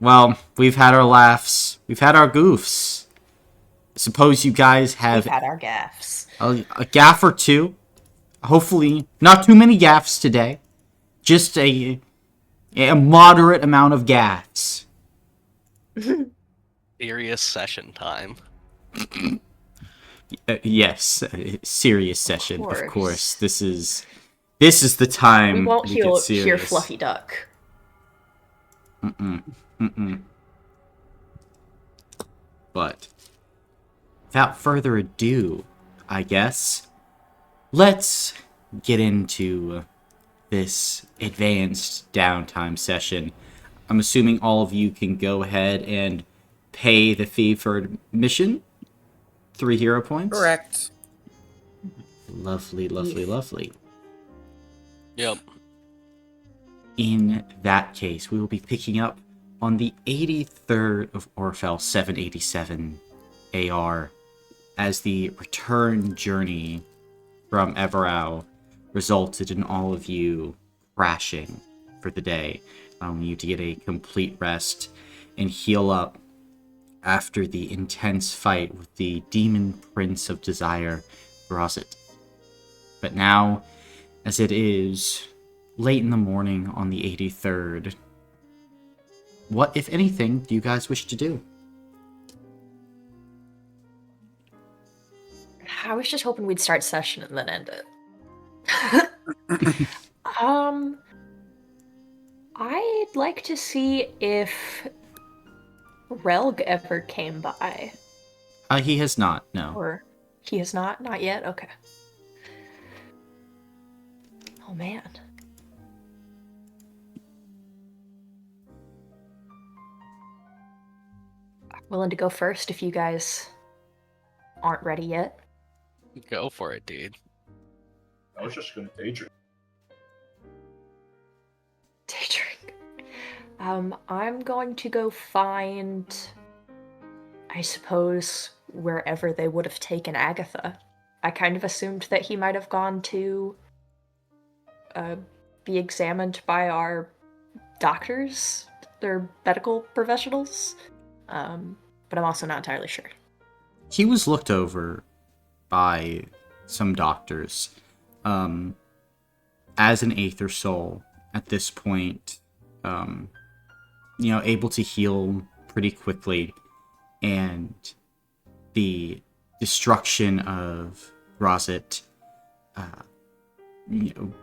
Well, we've had our laughs. We've had our goofs. Suppose you guys We've have had our gaffes. a gaff or two. Hopefully, not too many gaffs today. Just a moderate amount of gaffs. Serious session time. Yes, serious Of session. Of course, course. this is the We time won't we get hear serious. Fluffy Duck. But without further ado, I guess let's get into this advanced downtime session. I'm assuming all of you can go ahead and pay the fee for admission. 3 hero points. Correct. Lovely, lovely, Yeah. lovely. Yep. In that case, we will be picking up on the 83rd of Orfel 787 AR as the return journey from Everau resulted in all of you crashing for the day, allowing you to get a complete rest and heal up after the intense fight with the Demon Prince of Desire, Grozit. But now, as it is late in the morning on the 83rd, what, if anything, do you guys wish to do? I was just hoping we'd start session and then end it. I'd like to see if Relg ever came by. He has not, no. Or he has not? Not yet? Okay. Oh man. I'm willing to go first if you guys aren't ready yet. Go for it, dude. I was just gonna daydream. Day drink. I'm going to go find, I suppose, wherever they would have taken Agatha. I kind of assumed that he might have gone to be examined by our doctors, their medical professionals. But I'm also not entirely sure. He was looked over by some doctors. As an Aether Soul, at this point, able to heal pretty quickly, and the destruction of Grozit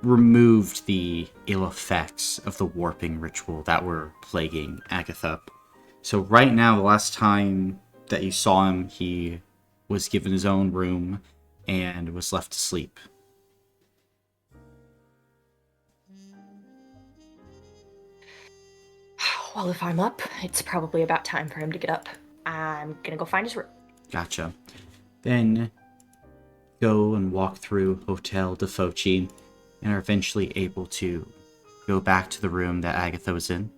removed the ill effects of the warping ritual that were plaguing Agatha. So right now, the last time that you saw him, he was given his own room and was left to sleep. Well, if I'm up, it's probably about time for him to get up. I'm gonna go find his room. Gotcha. Then go and walk through Hotel de Foci and are eventually able to go back to the room that Agatha was in.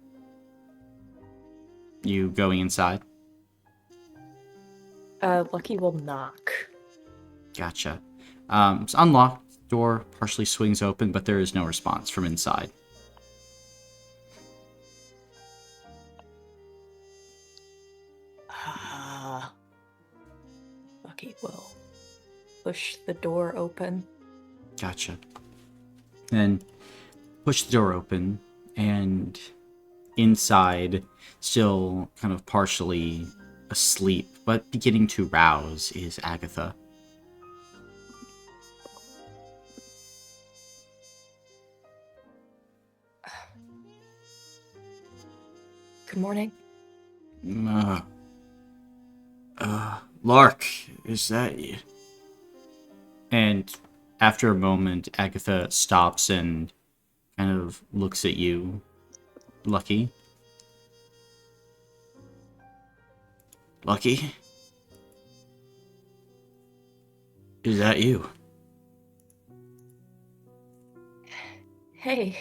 You going inside? Lucky will knock. Gotcha. It's unlocked. Door partially swings open, but there is no response from inside. Lucky will push the door open. Gotcha. Then push the door open, and inside, still kind of partially asleep, but beginning to rouse, is Agatha. Good morning. Lark, is that you? And after a moment, Agatha stops and kind of looks at you, Lucky. Lucky? Is that you? Hey.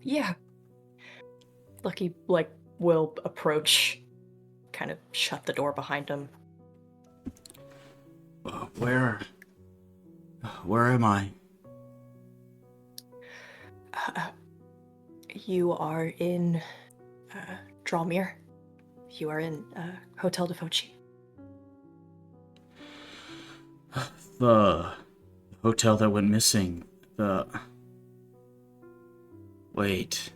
Yeah. Lucky, will approach, kind of shut the door behind him. Where am I? You are in Dralmir. You are in Hotel de Foci. The hotel that went missing. Wait.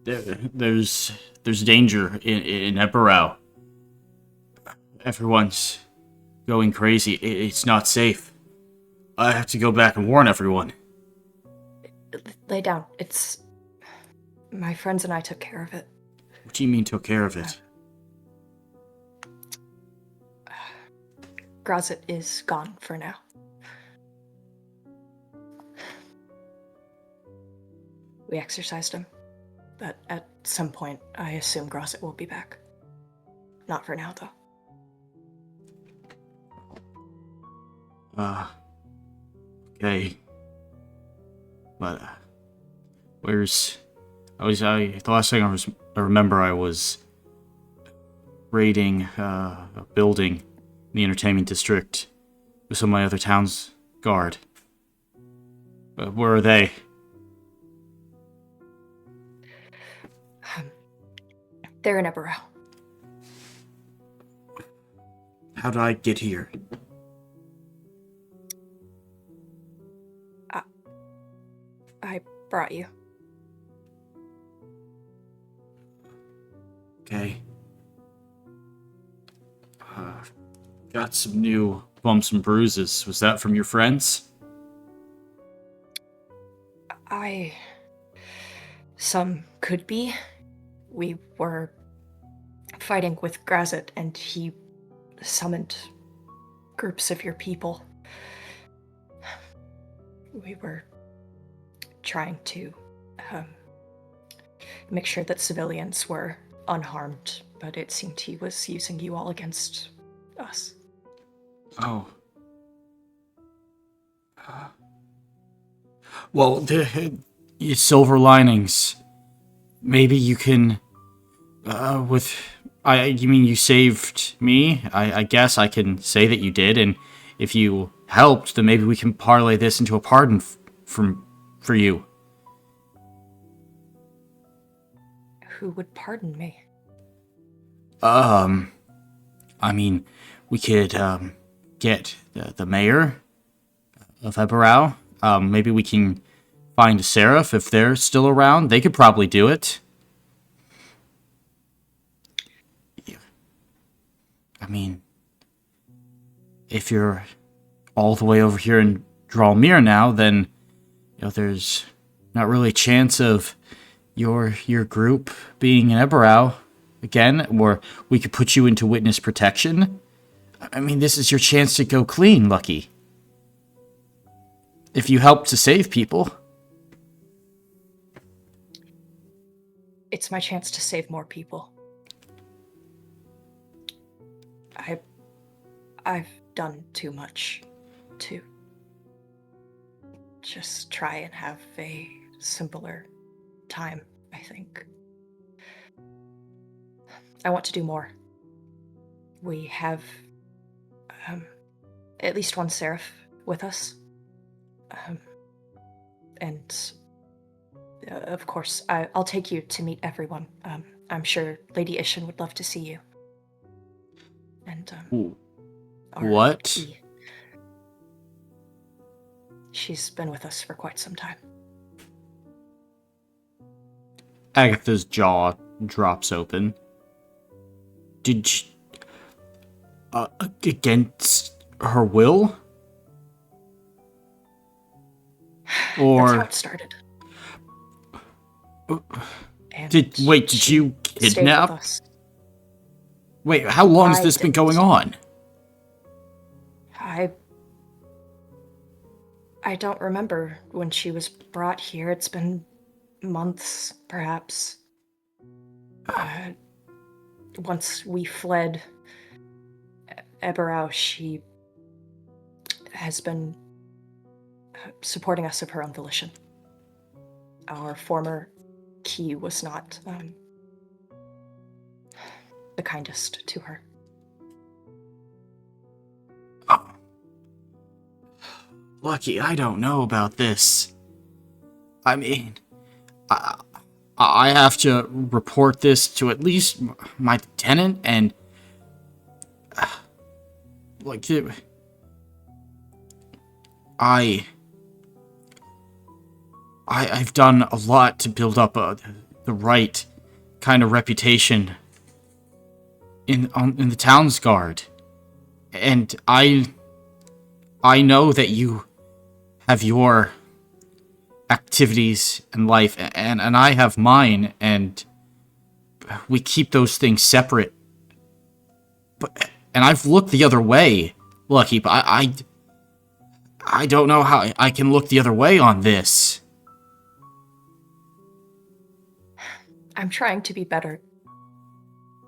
There's danger in Eberau. Everyone's going crazy. It's not safe. I have to go back and warn everyone. Lay down. It's... My friends and I took care of it. What do you mean took care of it? Grazit is gone for now. We exorcised him. But at some point, I assume Grazit will be back. Not for now, though. Okay. But, where's... the last thing I remember I was raiding a building in the entertainment district with some of my other town's guard. Where are they? They're in Eberau. How did I get here? I brought you. Okay. Got some new bumps and bruises. Was that from your friends? Some could be. We were fighting with Grazit, and he summoned groups of your people. We were trying to make sure that civilians were unharmed, but it seemed he was using you all against us. Oh. Well, silver linings. Maybe you can... you mean you saved me? I guess I can say that you did, and if you helped, then maybe we can parlay this into a pardon for you. Who would pardon me? I mean, we could, get the mayor of Eberau. Maybe we can find a seraph if they're still around. They could probably do it. I mean, if you're all the way over here in Dralmir now, then, there's not really a chance of your group being in Eberau again, or we could put you into witness protection. I mean, this is your chance to go clean, Lucky. If you help to save people. It's my chance to save more people. I've done too much to just try and have a simpler time, I think. I want to do more. We have at least one seraph with us. And of course, I'll take you to meet everyone. I'm sure Lady Ishan would love to see you. And what? She's been with us for quite some time. Agatha's jaw drops open. Did she... against her will? Or... That's how it started. And Did you stayed kidnap? with us. Wait, how long has I this been didn't. going on? I don't remember when she was brought here. It's been months, perhaps. Once we fled Eberau, she has been supporting us of her own volition. Our former key was not the kindest to her. Lucky, I don't know about this. I mean, I have to report this to at least my lieutenant, and like I've done a lot to build up the right kind of reputation in the town's guard, and I know that you have your activities in life, and I have mine, and we keep those things separate. And I've looked the other way, Lucky, but I don't know how I can look the other way on this. I'm trying to be better.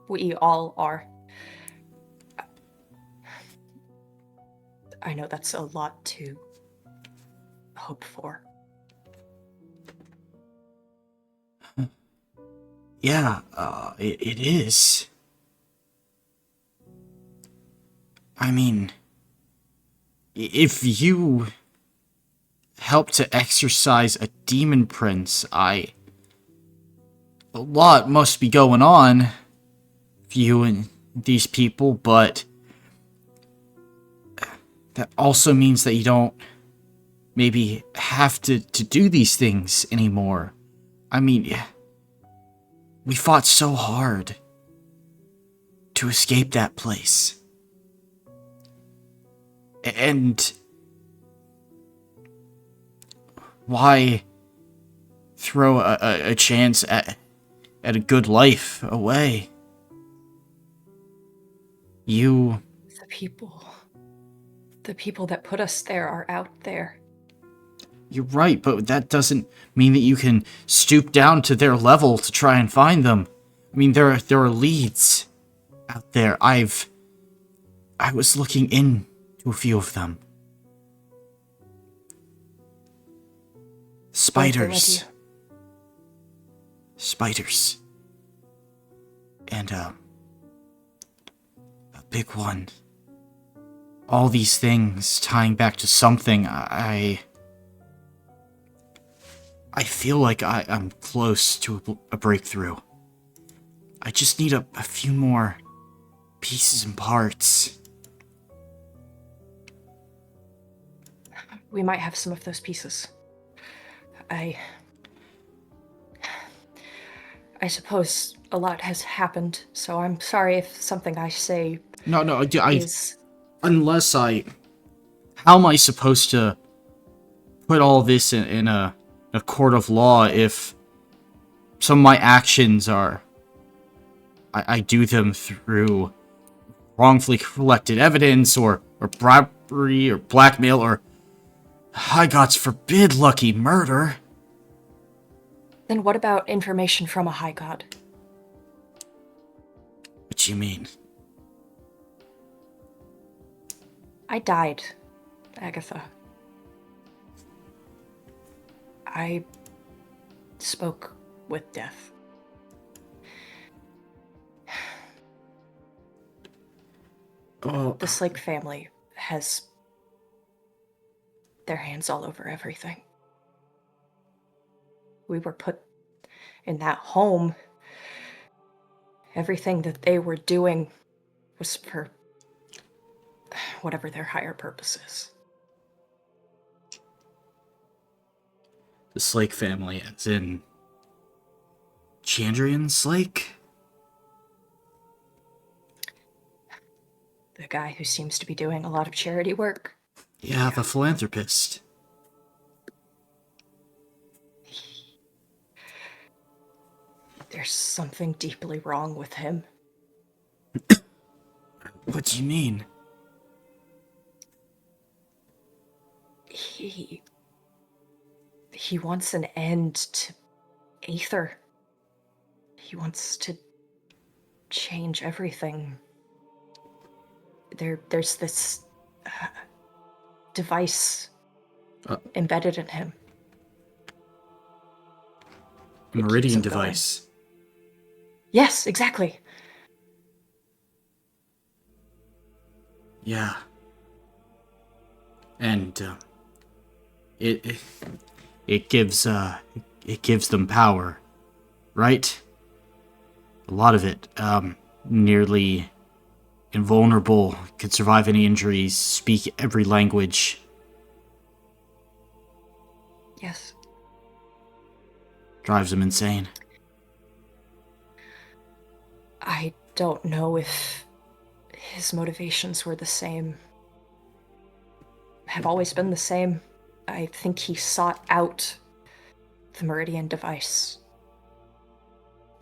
We all are. I know that's a lot to hope for. Yeah, it is. I mean, if you help to exorcise a demon prince, a lot must be going on for you and these people, but that also means that you don't maybe have to do these things anymore. I mean, we fought so hard to escape that place. And why throw a chance at a good life away? You... The people that put us there are out there. You're right, but that doesn't mean that you can stoop down to their level to try and find them. I mean, there are leads out there. I was looking into a few of them. Spiders. Spiders. And, a big one. All these things tying back to something. I feel like I'm close to a breakthrough. I just need a few more pieces and parts. We might have some of those pieces. I suppose a lot has happened, so I'm sorry if something I say is... Unless how am I supposed to put all this in a court of law if some of my actions are... I do them through wrongfully collected evidence, or bribery, or blackmail, or, high gods forbid, Lucky, murder. Then what about information from a high god? What do you mean? I died, Agatha. I spoke with death. Oh. The Slake family has their hands all over everything. We were put in that home. Everything that they were doing was for whatever their higher purpose is. The Slake family, as in Chandrian Slake? The guy who seems to be doing a lot of charity work. Yeah, the philanthropist. There's something deeply wrong with him. What do you mean? He wants an end to Aether. He wants to change everything. There's this device embedded in him. A Meridian device. Yes, exactly. Yeah. And it gives them power. right? A lot of it. Nearly invulnerable, could survive any injuries, speak every language. Yes. Drives him insane. I don't know if his motivations were the same. Have always been the same. I think he sought out the Meridian device.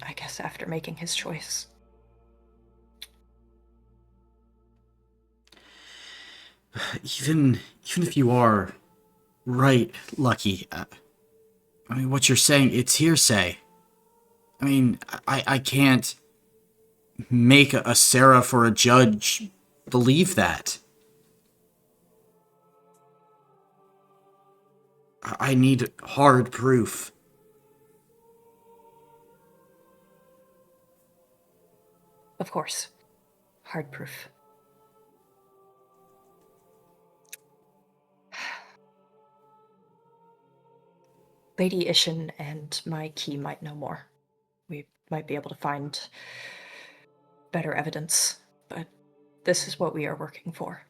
I guess after making his choice. Even if you are right, Lucky, I mean, what you're saying, it's hearsay. I mean, I can't make a seraph or a judge believe that. I need hard proof. Of course. Hard proof. Lady Ishin and my key might know more. We might be able to find better evidence, but this is what we are working for.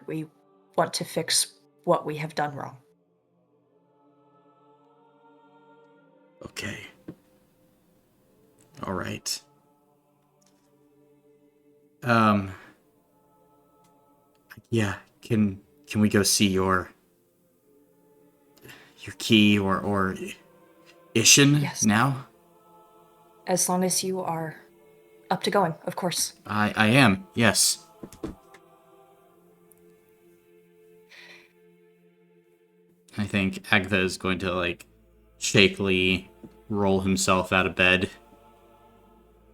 We want to fix what we have done wrong. Okay. All right. Yeah, can we go see your key or Ishin Yes. now? As long as you are up to going, of course. I am, yes. I think Agatha is going to, shakily roll himself out of bed.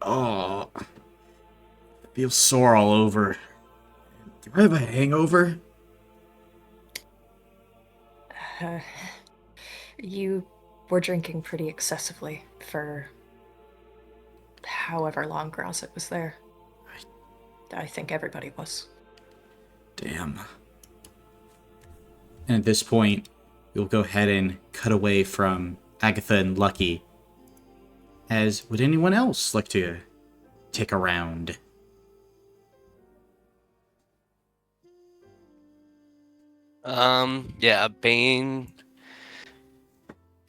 Oh, I feel sore all over. Do I have a hangover? You were drinking pretty excessively for however long Grosset was there. I think everybody was. Damn. And at this point, we'll go ahead and cut away from Agatha and Lucky. As would anyone else like to take a round? Yeah, Bane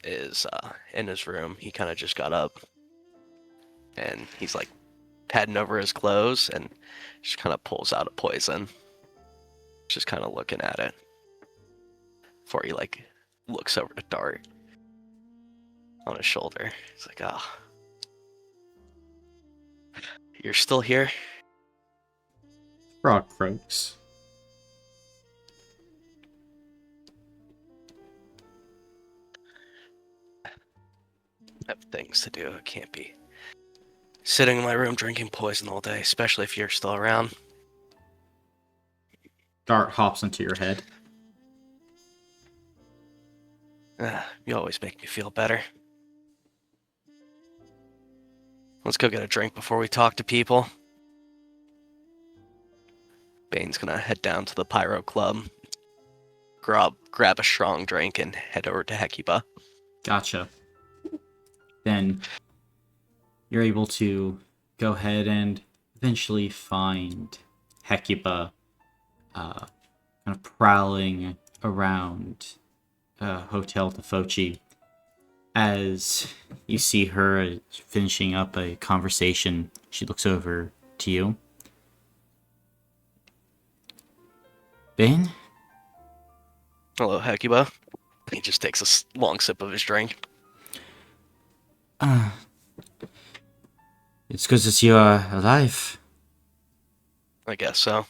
is in his room. He kind of just got up, and he's like patting over his clothes, and just kind of pulls out a poison. Just kind of looking at it before he looks over to Dart on his shoulder. He's like, "Ah, you're still here?" Frog croaks. I have things to do. I can't be sitting in my room drinking poison all day, especially if you're still around. Dart hops into your head. You always make me feel better. Let's go get a drink before we talk to people. Bane's gonna head down to the Pyro Club, grab a strong drink, and head over to Hecuba. Gotcha. Then you're able to go ahead and eventually find Hecuba kind of prowling around Hotel Tefochi as you see her finishing up a conversation. She looks over to you. Bane? Hello, Hecuba. He just takes a long sip of his drink. It's good to see you alive. I guess so.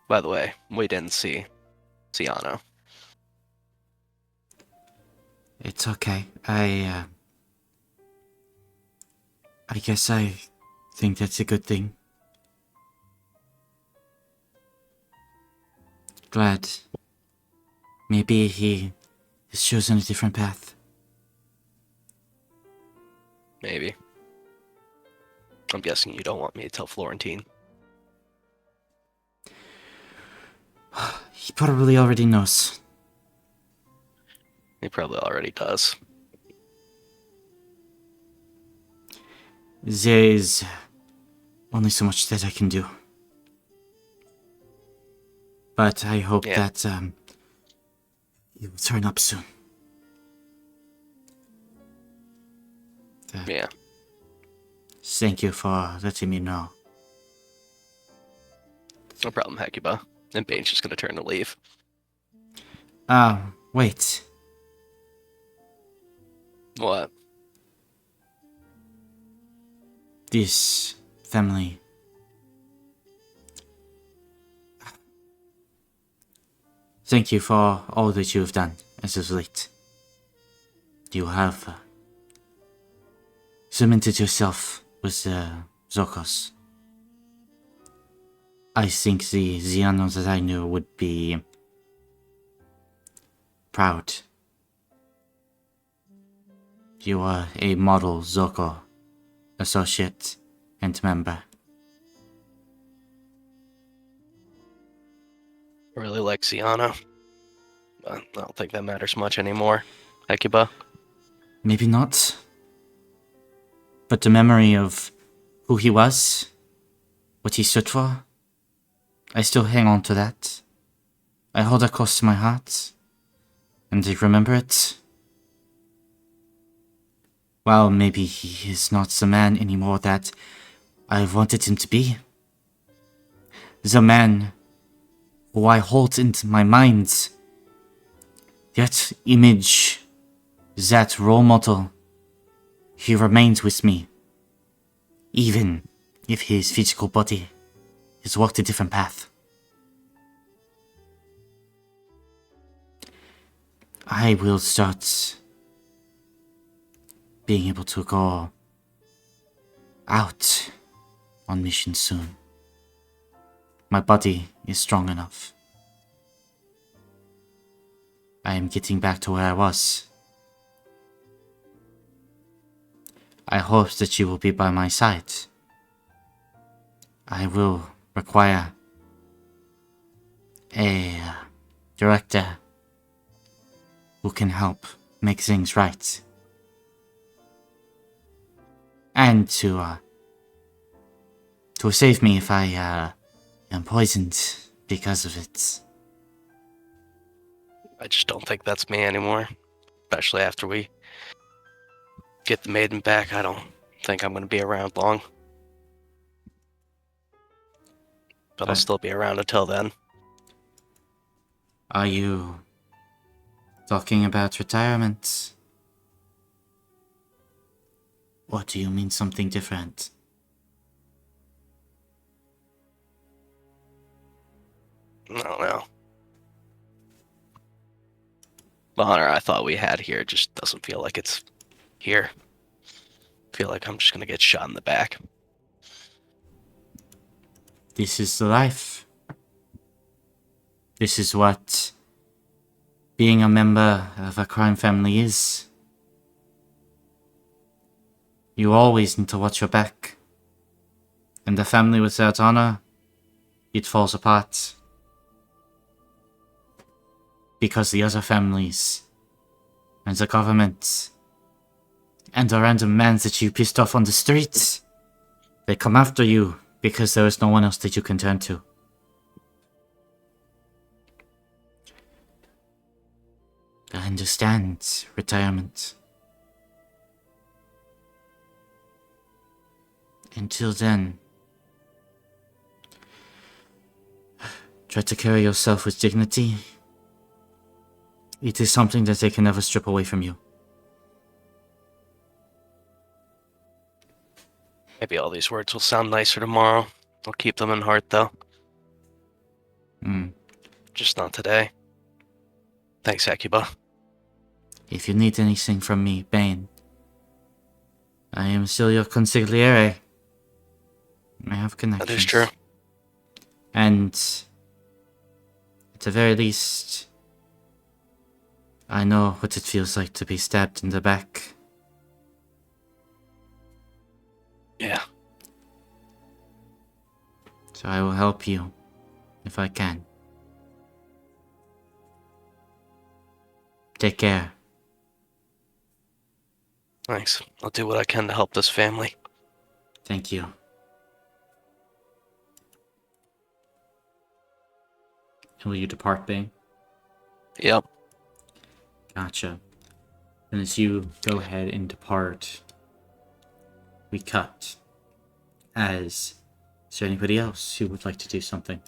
By the way, we didn't see Ciano. It's okay. I guess I think that's a good thing. Glad. Maybe he has chosen a different path. Maybe. I'm guessing you don't want me to tell Florentine. He probably already knows. He probably already does. There is only so much that I can do. But I hope Yeah. that you will turn up soon. Yeah. Thank you for letting me know. No problem, Hecuba. And Bane's just gonna turn to leave. Wait. What? This family. Thank you for all that you have done as of late. You have cemented yourself with the Zoccos. I think the Ziano that I knew would be proud. You are a model Zocco associate and member. I really like Ziana. But I don't think that matters much anymore. Hecuba? Maybe not. But the memory of who he was, what he stood for, I still hang on to that. I hold it close to my heart, and I remember it. Well, maybe he is not the man anymore that I wanted him to be. The man who I hold in my mind. That image, that role model, he remains with me. Even if his physical body has walked a different path. I will start being able to go out on mission soon. My body is strong enough. I am getting back to where I was. I hope that you will be by my side. I will require a director who can help make things right. And to save me if I am poisoned because of it. I just don't think that's me anymore. Especially after we get the maiden back, I don't think I'm gonna be around long. But I'll still be around until then. Are you talking about retirement? Or do you mean something different? I don't know. The honor I thought we had here just doesn't feel like it's here. I feel like I'm just gonna get shot in the back. This is the life. This is what being a member of a crime family is. You always need to watch your back. And a family without honor, it falls apart. Because the other families, and the government, and the random man that you pissed off on the streets, they come after you because there is no one else that you can turn to. I understand retirement. Until then, try to carry yourself with dignity. It is something that they can never strip away from you. Maybe all these words will sound nicer tomorrow. I'll keep them in heart, though. Just not today. Thanks, Hecuba. If you need anything from me, Bane, I am still your consigliere. I have connections. That is true. And at the very least, I know what it feels like to be stabbed in the back. Yeah. So I will help you if I can. Take care. Thanks. I'll do what I can to help this family. Thank you. Will you depart, Bane? Yep. Gotcha. And as you go ahead and depart, we cut. Is there anybody else who would like to do something?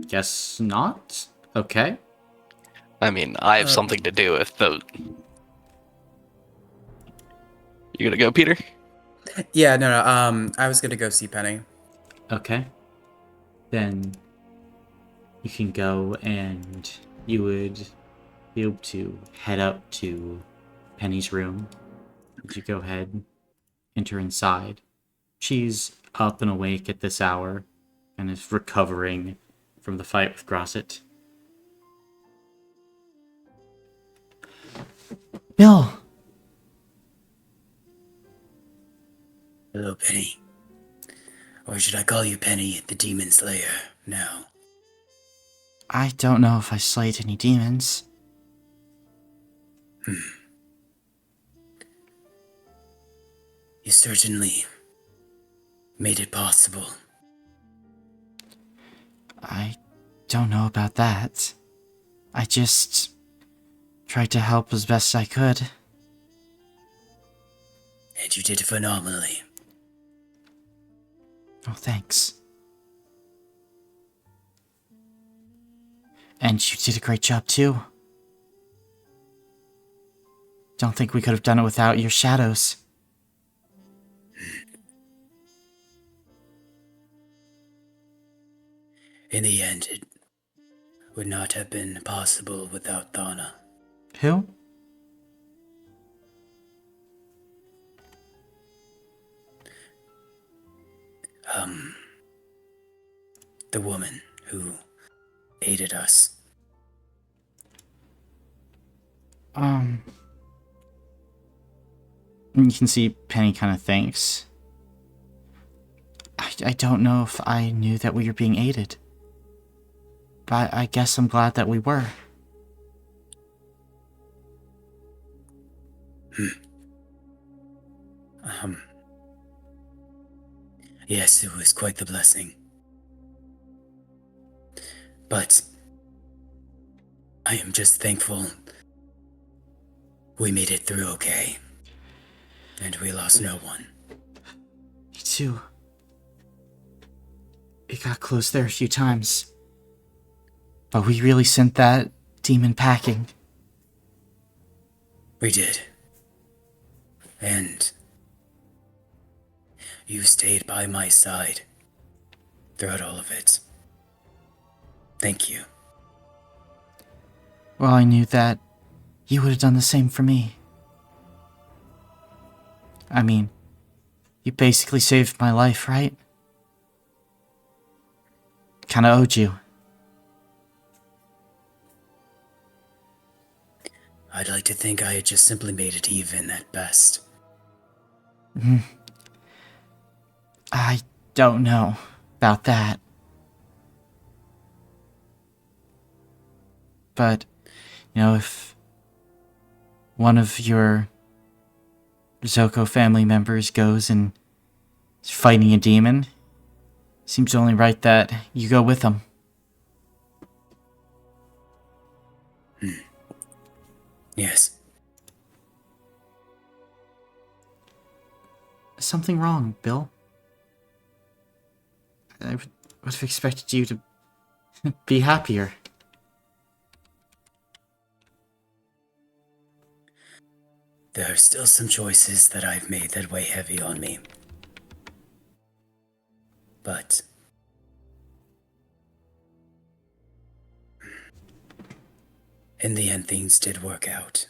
Guess not? Okay. I mean, I have something to do with the. You gonna go, Peter? Yeah, no. I was gonna go see Penny. Okay. Then you can go and you would be able to head up to Penny's room. Would you go ahead, enter inside? She's up and awake at this hour and is recovering from the fight with Grosset. Bill! Hello, Penny. Or should I call you Penny, the Demon Slayer? No. I don't know if I slayed any demons. You certainly made it possible. I don't know about that. I just tried to help as best I could. And you did phenomenally. Oh, thanks. And you did a great job, too. Don't think we could have done it without your shadows. In the end, it would not have been possible without Thana. Who? The woman who aided us. You can see Penny kind of thinks. I don't know if I knew that we were being aided. But I guess I'm glad that we were. Yes, it was quite the blessing. But I am just thankful we made it through okay. And we lost no one. Me too. It got close there a few times. But we really sent that demon packing. We did. And you stayed by my side throughout all of it. Thank you. Well, I knew that you would have done the same for me. I mean, you basically saved my life, right? Kinda owed you. I'd like to think I had just simply made it even at best. I don't know about that. But, if one of your Zocco family members goes and is fighting a demon, seems only right that you go with them. Yes. Something wrong, Bill. I would have expected you to be happier. There are still some choices that I've made that weigh heavy on me. But in the end, things did work out.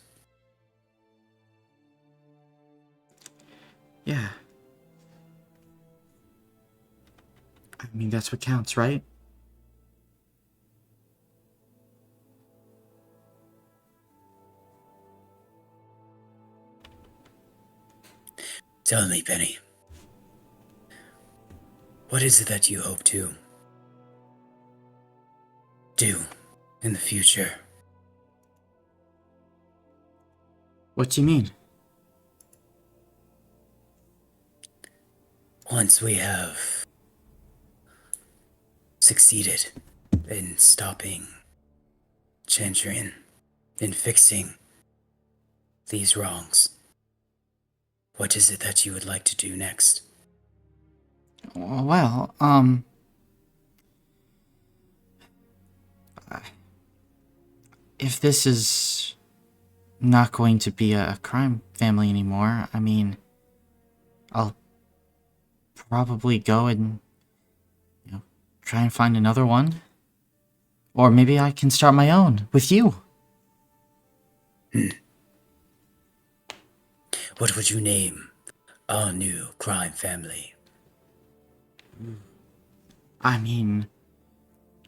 Yeah. I mean, that's what counts, right? Tell me, Penny. What is it that you hope to do in the future. What do you mean? Once we have succeeded in stopping Chandrian, in fixing these wrongs, what is it that you would like to do next? Well, if this is not going to be a crime family anymore, I mean, I'll probably go and, try and find another one. Or maybe I can start my own with you. What would you name our new crime family? I mean,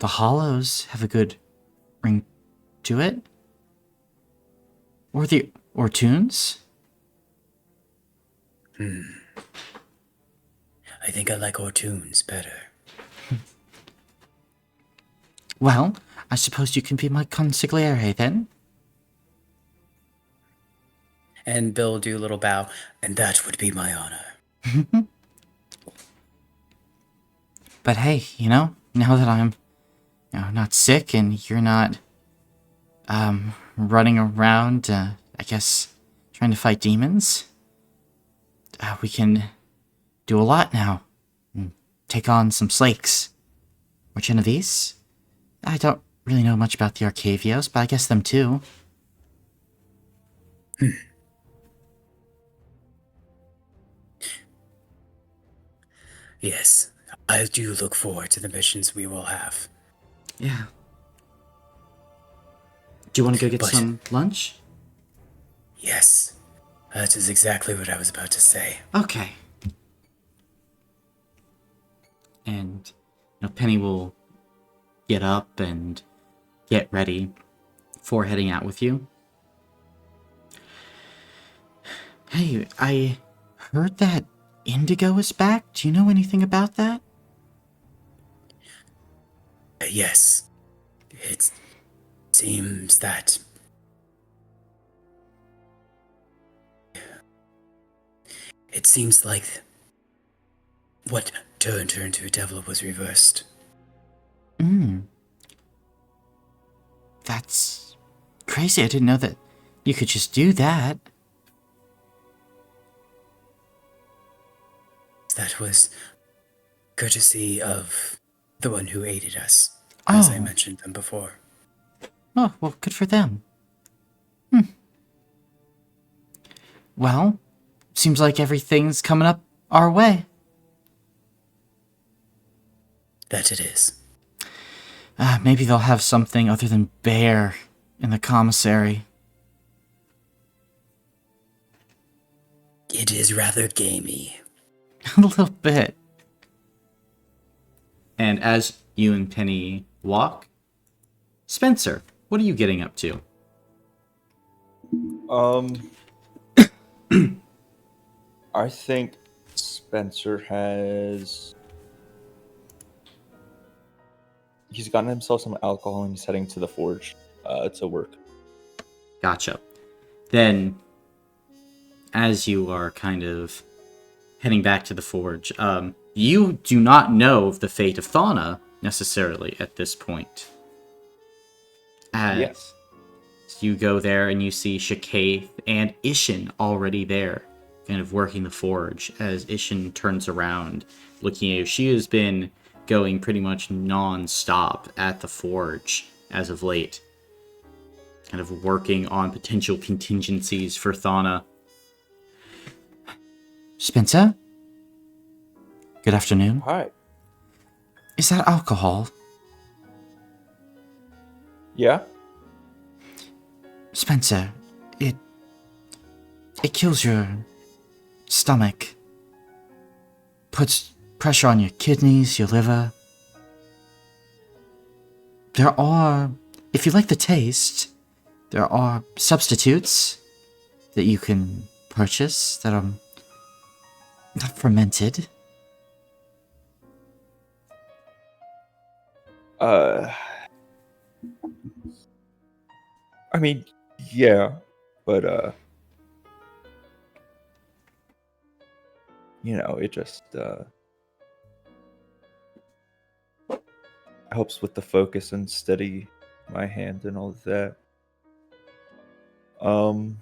the Hollows have a good ring to it. Or the Ortoons. I think I like Ortoons better. Well, I suppose you can be my consigliere then. And Bill will do a little bow, and that would be my honor. But hey, now that I'm not sick and you're not running around, I guess, trying to fight demons, we can do a lot now. And take on some Slakes. Or Genovese. I don't really know much about the Arcavios, but I guess them too. Yes, I do look forward to the missions we will have. Yeah. Do you want to go get But- some lunch? Yes, that is exactly what I was about to say. Okay. And Penny will get up and get ready for heading out with you. Hey, I heard that Indigo is back. Do you know anything about that? Yes, it seems that it seems like what turned her into a devil was reversed. That's crazy. I didn't know that you could just do that. That was courtesy of the one who aided us, as I Oh. mentioned them before. Oh, well, good for them. Well, seems like everything's coming up our way. That it is. Maybe they'll have something other than bear in the commissary. It is rather gamey. A little bit. And as you and Penny walk, Spencer, what are you getting up to? I think Spencer he's gotten himself some alcohol and he's heading to the forge to work. Gotcha. Then, as you are kind of heading back to the forge, you do not know of the fate of Thana necessarily at this point. Yes. You go there and you see Shakaith and Ishin already there, kind of working the forge. As Ishin turns around, looking at you, she has been going pretty much non-stop at the forge as of late, kind of working on potential contingencies for Thana. Spencer? Good afternoon. Hi. Is that alcohol? Yeah? Spencer, it kills your stomach. Puts pressure on your kidneys, your liver. There are, if you like the taste, there are substitutes that you can purchase that are not fermented. I mean, yeah, but it just helps with the focus and steady my hand and all of that. I'm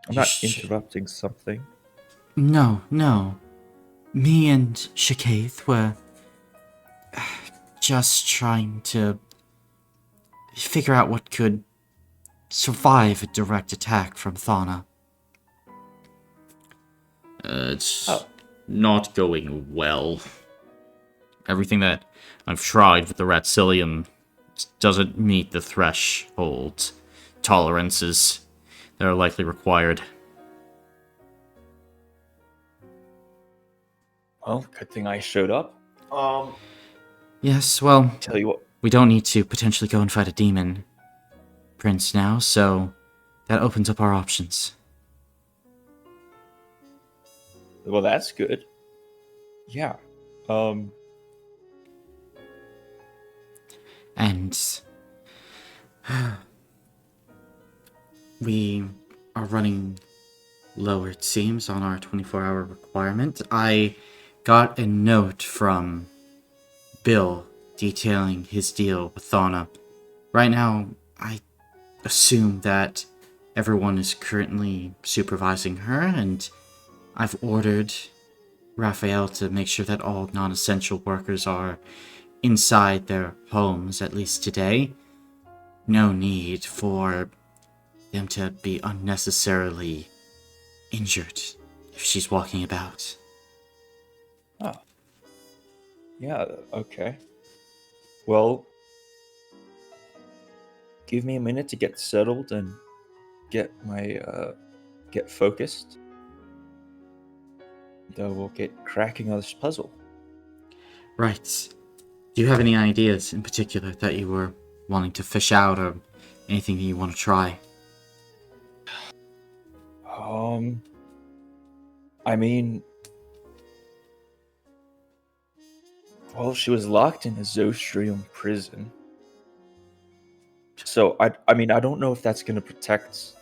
You not sh- interrupting something. No, no. Me and Shakaith were just trying to figure out what could survive a direct attack from Thana. It's Oh. not going well. Everything that I've tried with the Ratsilium doesn't meet the threshold tolerances that are likely required. Well, good thing I showed up. Yes, well, Tell you what. we don't need to potentially go and fight a demon prince now, so that opens up our options. Well, that's good. Yeah. And we are running low, it seems, on our 24-hour requirement. I got a note from Bill detailing his deal with Thana. Right now, I assume that everyone is currently supervising her, and I've ordered Raphael to make sure that all non-essential workers are inside their homes, at least today. No need for them to be unnecessarily injured if she's walking about. Oh. Yeah, okay. Well, give me a minute to get settled and get focused. Then we'll get cracking on this puzzle. Right. Do you have any ideas in particular that you were wanting to fish out, or anything that you want to try? I mean, well, she was locked in a Zostrium prison. So I mean, I don't know if that's gonna protect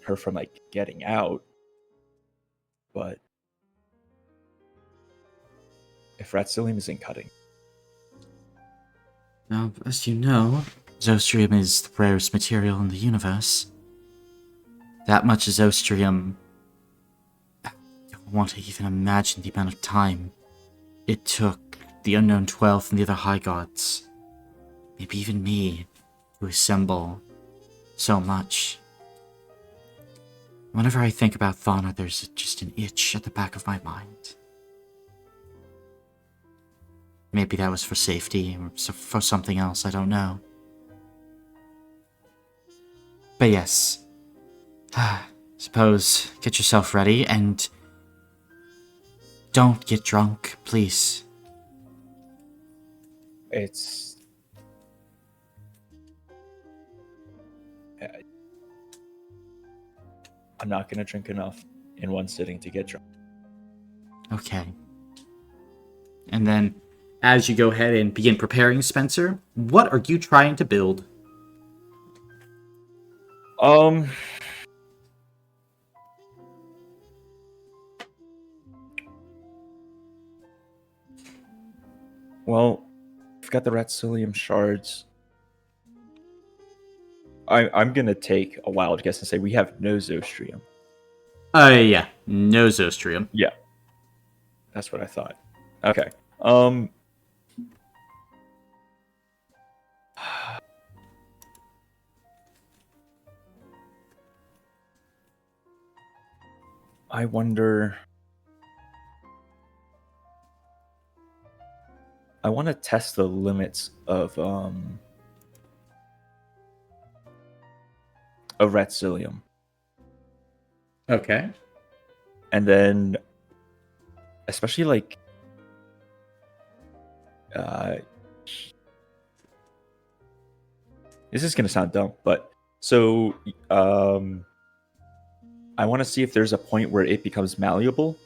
her from like getting out, but if Ratsilium isn't cutting. Now, as you know, Zostrium is the rarest material in the universe. That much Zostrium... I don't want to even imagine the amount of time it took the Unknown 12 and the other High Gods, maybe even me, to assemble so much. Whenever I think about Thana, there's just an itch at the back of my mind. Maybe that was for safety, or for something else, I don't know. But yes, suppose get yourself ready, and don't get drunk, please. It's I'm not gonna drink enough in one sitting to get drunk. Okay. And then, as you go ahead and begin preparing, Spencer, what are you trying to build? Well, I've got the Ratsilium shards. I'm gonna take a wild guess and say we have no Zostrium. Yeah, no Zostrium. Yeah, that's what I thought. Okay. I wonder. I want to test the limits of Ratsilium. Okay. And then, especially like, this is gonna sound dumb, but so I want to see if there's a point where it becomes malleable,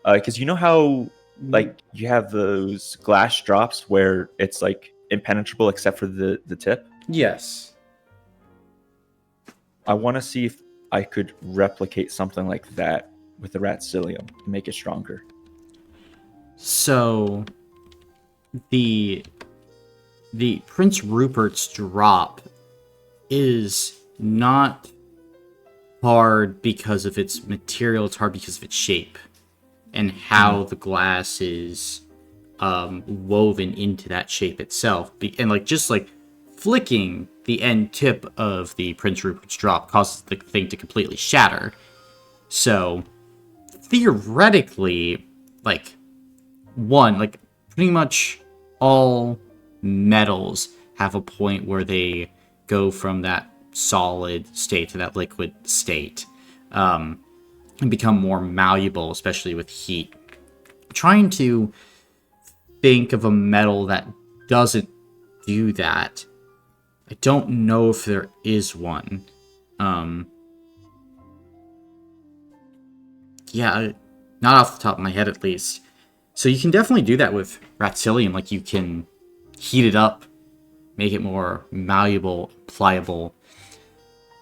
because you know how like you have those glass drops where it's like impenetrable except for the tip. Yes. I want to see if I could replicate something like that with the Ratsilium to make it stronger. So the Prince Rupert's drop is not hard because of its material, it's hard because of its shape and how the glass is woven into that shape itself. And just flicking the end tip of the Prince Rupert's drop causes the thing to completely shatter. So theoretically, pretty much all metals have a point where they go from that solid state to that liquid state, and become more malleable, especially with heat. Trying to think of a metal that doesn't do that. I don't know if there is one. Yeah, not off the top of my head at least. So you can definitely do that with Ratsilium. You can heat it up, make it more malleable, pliable,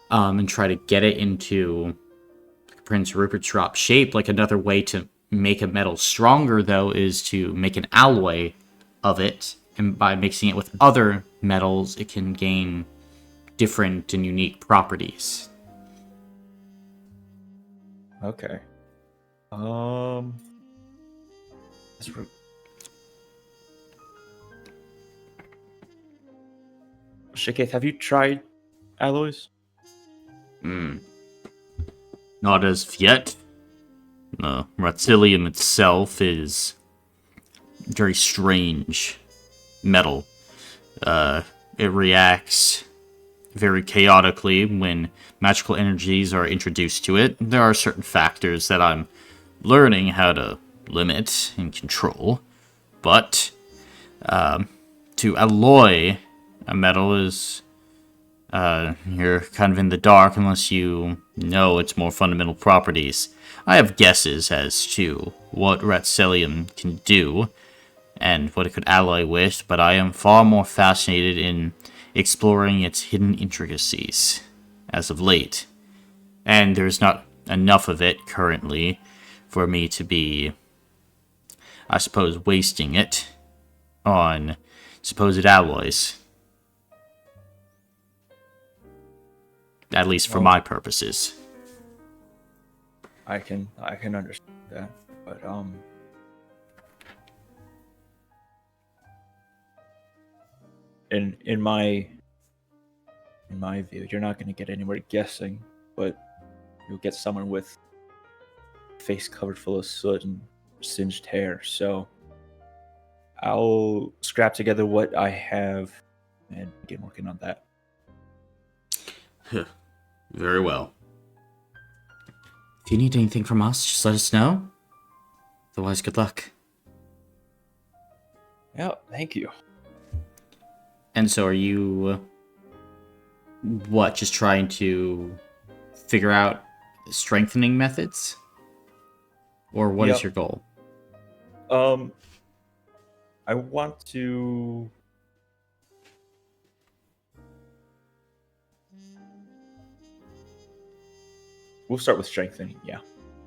and try to get it into Prince Rupert's drop shape. Another way to make a metal stronger, though, is to make an alloy of it, and by mixing it with other metals, it can gain different and unique properties. Okay. Shiketh, have you tried alloys? Not as of yet. Ratsilium itself is very strange metal. It reacts very chaotically when magical energies are introduced to it. There are certain factors that I'm learning how to limit and control, but to alloy a metal is you're kind of in the dark unless you know its more fundamental properties. I have guesses as to what Ratsilium can do and what it could alloy with, but I am far more fascinated in exploring its hidden intricacies as of late. And there's not enough of it currently for me to be, I suppose, wasting it on supposed alloys. At least for my purposes. I can understand that, but in my view, you're not going to get anywhere guessing, but you'll get someone with face covered full of soot and singed hair. So I'll scrap together what I have and get working on that. Very well. If you need anything from us, just let us know. Otherwise, good luck. Yeah, thank you. And so are you, just trying to figure out strengthening methods? Or what is your goal? I want to... We'll start with strengthening, yeah.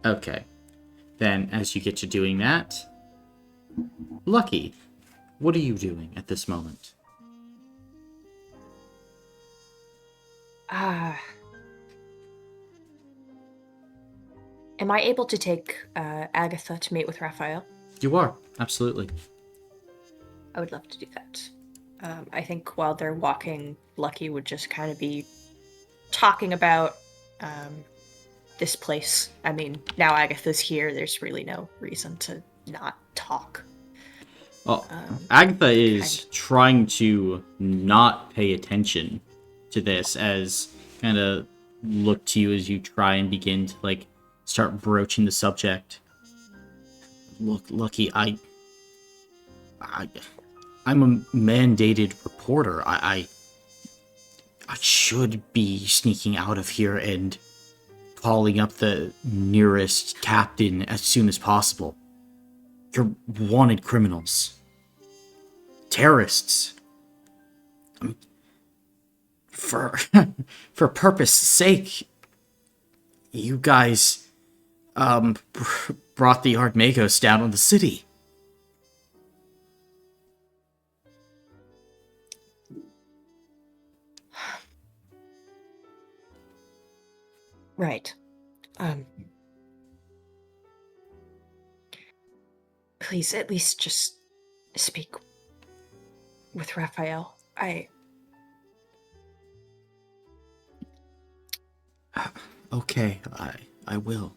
Okay. Then, as you get to doing that, Lucky, what are you doing at this moment? Am I able to take Agatha to meet with Raphael? You are, absolutely. I would love to do that. I think while they're walking, Lucky would just kind of be talking about this place. I mean, now Agatha's here, there's really no reason to not talk. Well, Agatha is trying to not pay attention to this, as kind of look to you as you try and begin to start broaching the subject. Look, Lucky, I'm a mandated reporter. I should be sneaking out of here and calling up the nearest captain as soon as possible. You're wanted criminals. Terrorists. for for purpose sake, you guys brought the Ardmagos down on the city. Right. Please, at least just speak with Raphael. Okay, I will.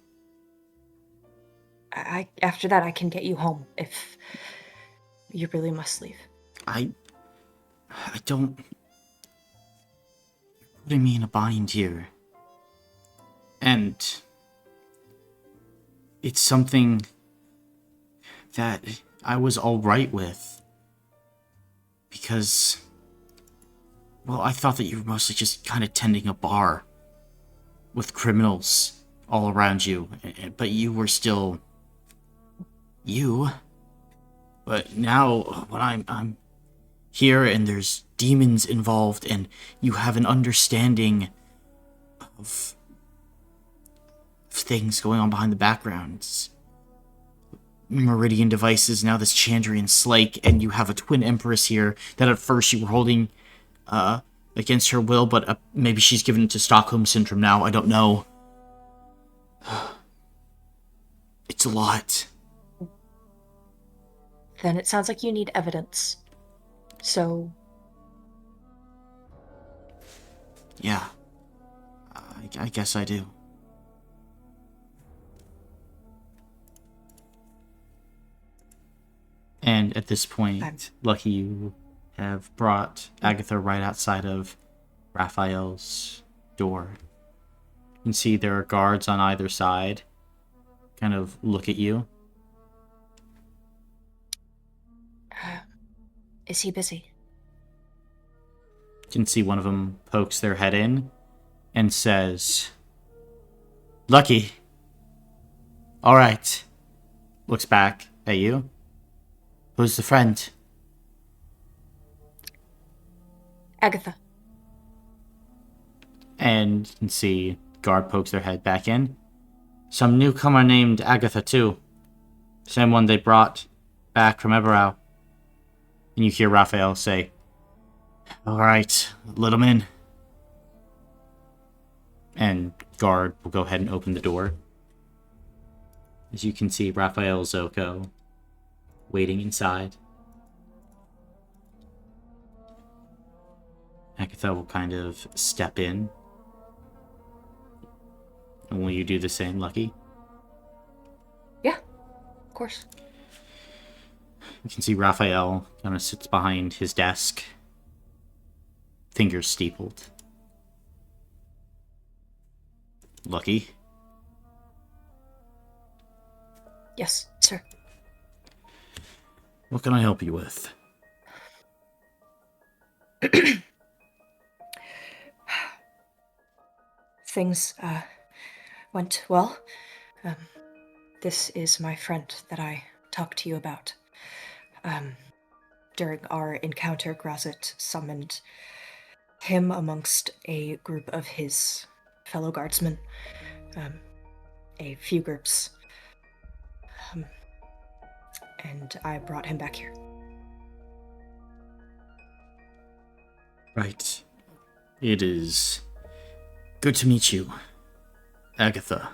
After that, I can get you home if you really must leave. I don't. You're putting me in a bind here. And it's something that I was alright with. Because, well, I thought that you were mostly just kind of tending a bar with criminals all around you. But you were still you. But now, when I'm here and there's demons involved and you have an understanding of things going on behind the backgrounds, Meridian devices, now this Chandrian Slake, and you have a twin empress here that at first you were holding against her will, but maybe she's given it to Stockholm Syndrome now, I don't know. It's a lot. Then it sounds like you need evidence. So... Yeah. I guess I do. And at this point, Lucky, you have brought Agatha right outside of Raphael's door. You can see there are guards on either side, kind of look at you. Is he busy? You can see one of them pokes their head in and says, Lucky. All right. Looks back at you. Who's the friend? Agatha. And you can see guard pokes their head back in. Some newcomer named Agatha too. Same one they brought back from Eberau. And you hear Raphael say, All right, let him in. And guard will go ahead and open the door. As you can see, Raphael Zocco waiting inside. Agatha will kind of step in. And will you do the same, Lucky? Yeah, of course. You can see Raphael kind of sits behind his desk, fingers steepled. Lucky? Yes, sir. What can I help you with? Things, went well. This is my friend that I talked to you about. During our encounter, Grazit summoned him amongst a group of his fellow guardsmen. A few groups. And I brought him back here. Right. It is good to meet you, Agatha.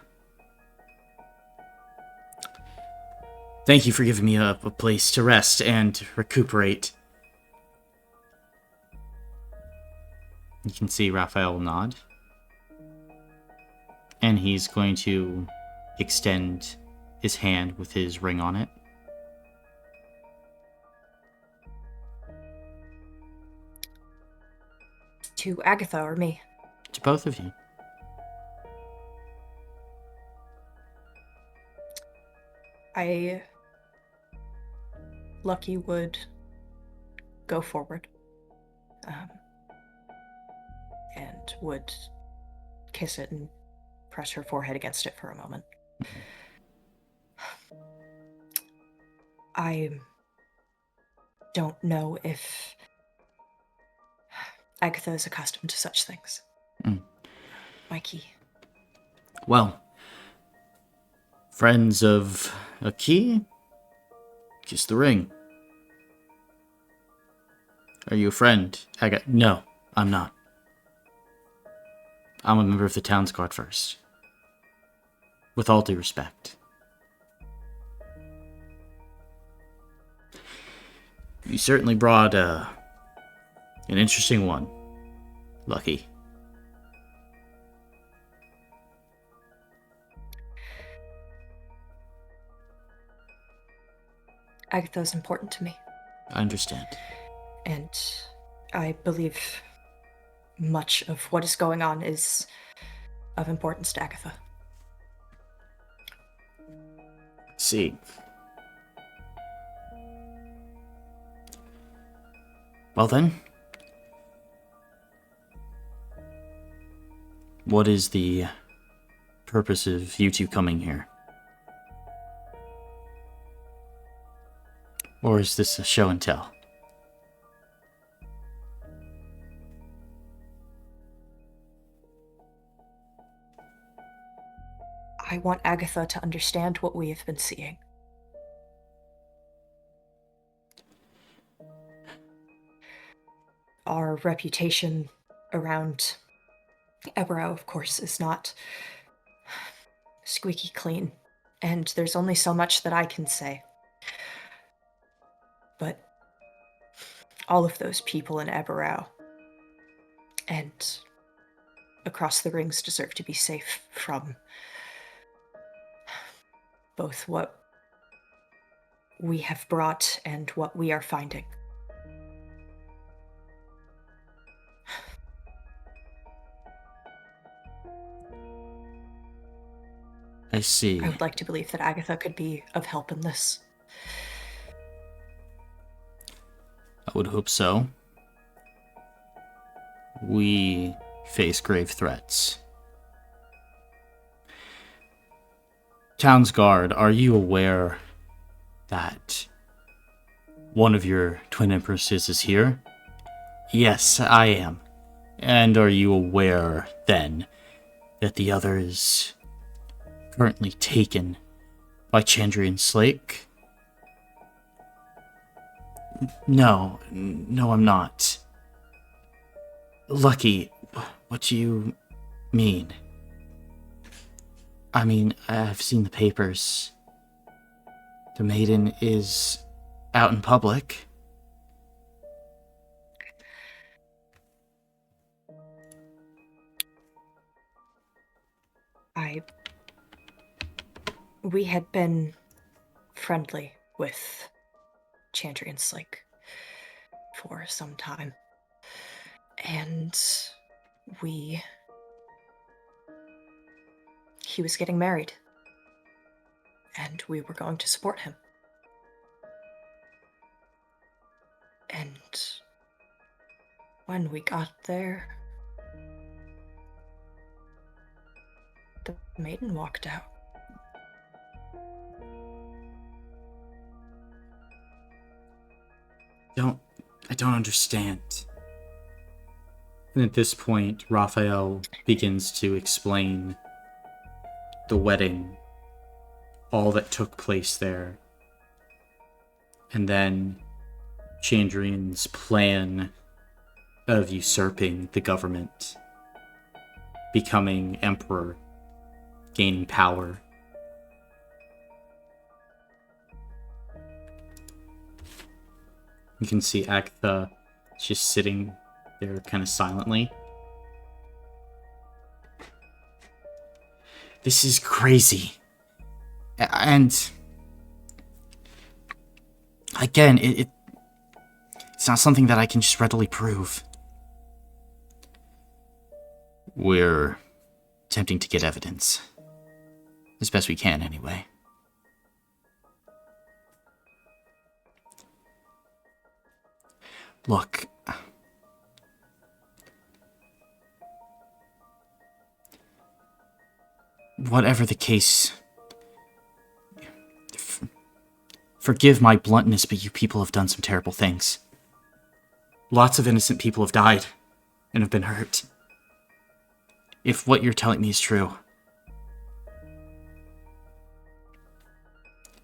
Thank you for giving me a place to rest and recuperate. You can see Raphael nod. And he's going to extend his hand with his ring on it. To Agatha or me? To both of you. Lucky would go forward. And would kiss it and press her forehead against it for a moment. I don't know if Agatha is accustomed to such things. Mm. My key. Well, friends of a key? Kiss the ring. Are you a friend? No, I'm not. I'm a member of the town's guard first. With all due respect. You certainly brought an interesting one, Lucky. Agatha is important to me, I understand. and I believe much of what is going on is of importance to Agatha. See. Well then. What is the purpose of you two coming here? Or is this a show and tell? I want Agatha to understand what we have been seeing. Our reputation around Ebro, of course, is not squeaky clean, and there's only so much that I can say. But all of those people in Ebro and across the rings deserve to be safe from both what we have brought and what we are finding. I see. I would like to believe that Agatha could be of help in this. I would hope so. We face grave threats. Town's guard, are you aware that one of your twin empresses is here? Yes, I am. And are you aware, then, that the other is currently taken by Chandrian Slake? No, I'm not. Lucky, what do you mean? I mean, I've seen the papers. The maiden is out in public. We had been friendly with Chandrian Slake for some time. And he was getting married. And we were going to support him. And when we got there, the maiden walked out. I don't understand. And at this point, Raphael begins to explain the wedding, all that took place there, and then Chandrian's plan of usurping the government, becoming emperor, gaining power. You can see Agatha just sitting there kind of silently. This is crazy. And again, it's not something that I can just readily prove. We're attempting to get evidence. As best we can, anyway. Look, whatever the case, forgive my bluntness, but you people have done some terrible things. Lots of innocent people have died. and have been hurt. If what you're telling me is true.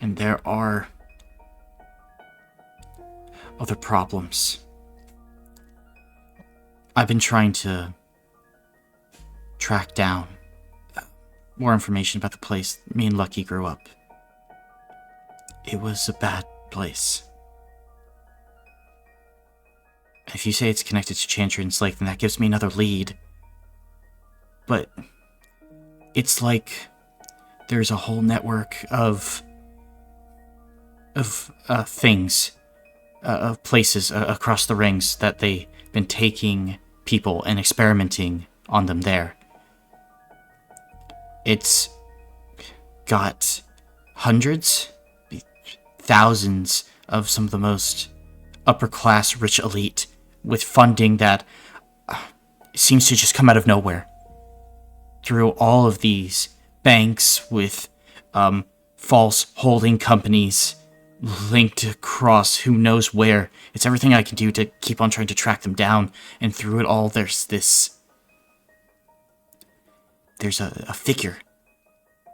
And there are other problems. I've been trying to track down more information about the place me and Lucky grew up. It was a bad place. If you say it's connected to Chantrion's Lake, then that gives me another lead. But it's like there's a whole network of things, of places across the rings that they've been taking people and experimenting on them there. It's got hundreds, thousands of some of the most upper-class rich elite with funding that seems to just come out of nowhere. Through all of these banks with false holding companies linked across who knows where. It's everything I can do to keep on trying to track them down, and through it all there's a figure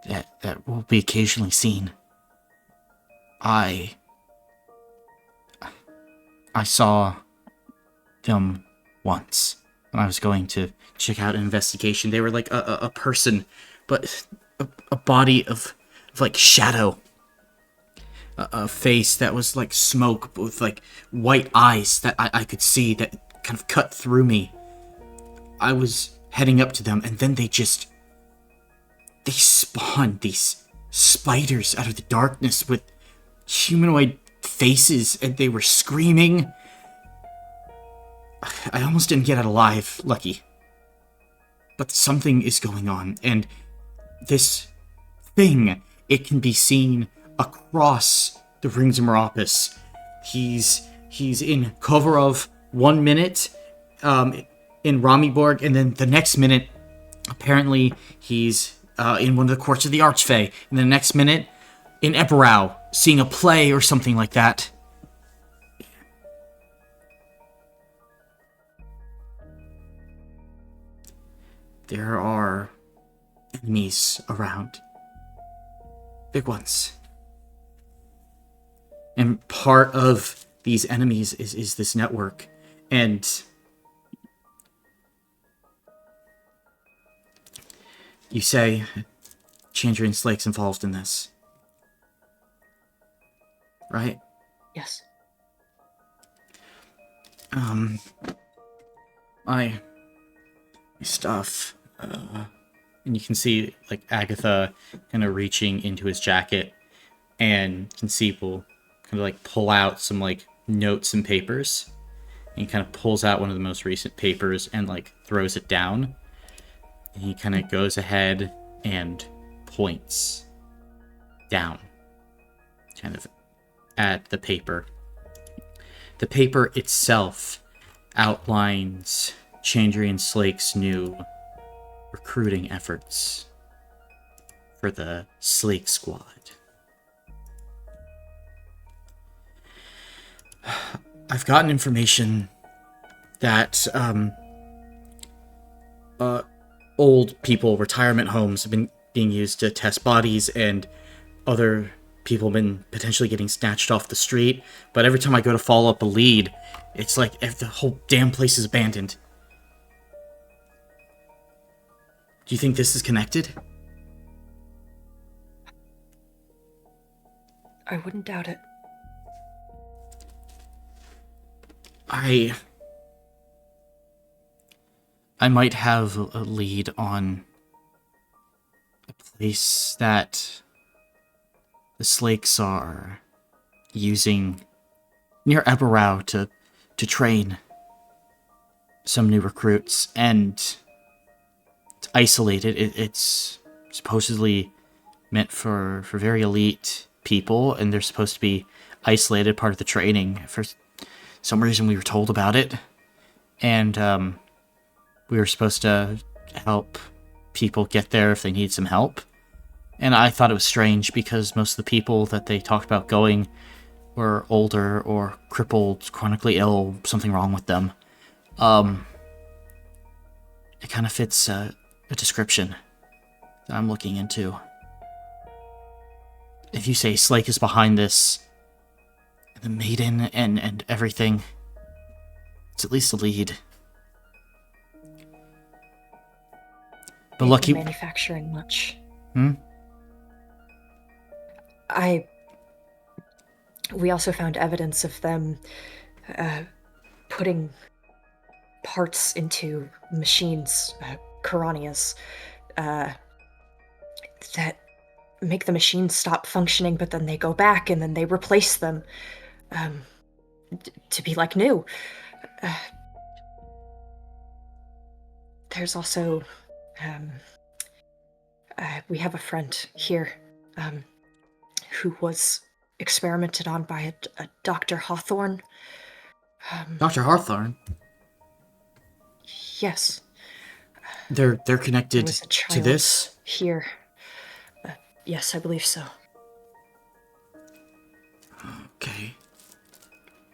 that will be occasionally seen. I saw them once when I was going to check out an investigation. They were like a person, but a body of like shadow. A face that was like smoke, with like white eyes that I could see that kind of cut through me. I was heading up to them, and then they spawned these spiders out of the darkness with humanoid faces, and they were screaming. I almost didn't get out alive, Lucky. But something is going on, and this thing, it can be seen across the rings of Meropis. He's in Kovarov 1 minute, in Ramiborg, and then the next minute, apparently, he's in one of the courts of the Archfey, and the next minute, in Eberau, seeing a play or something like that. There are enemies around. Big ones. And part of these enemies is this network. And you say Chandrian Lake's involved in this. Right? Yes. My stuff. And you can see, like, Agatha kind of reaching into his jacket, and you can see people kind of, like, pull out some, like, notes and papers. And he kind of pulls out one of the most recent papers and, like, throws it down. And he kind of goes ahead and points down, kind of at the paper. The paper itself outlines Chandrian Slake's new recruiting efforts for the Slake Squad. I've gotten information that old people, retirement homes, have been being used to test bodies, and other people have been potentially getting snatched off the street. But every time I go to follow up a lead, it's like the whole damn place is abandoned. Do you think this is connected? I wouldn't doubt it. I might have a lead on a place that the Slakes are using near Eberau to train some new recruits, and it's isolated. It's supposedly meant for very elite people, and they're supposed to be isolated, part of the training. For some reason we were told about it, and we were supposed to help people get there if they need some help. And I thought it was strange because most of the people that they talked about going were older or crippled, chronically ill, something wrong with them. It kind of fits a description that I'm looking into. If you say Slake is behind this, the maiden and everything, it's at least a lead. But They've lucky. been manufacturing much. Hmm? We also found evidence of them putting parts into machines, Karanias, that make the machines stop functioning, but then they go back and then they replace them to be like new. There's also, we have a friend here who was experimented on by a Dr. Hawthorne. Dr. Hawthorne? Yes. They're There connected was a to child this? here. Yes, I believe so. Okay.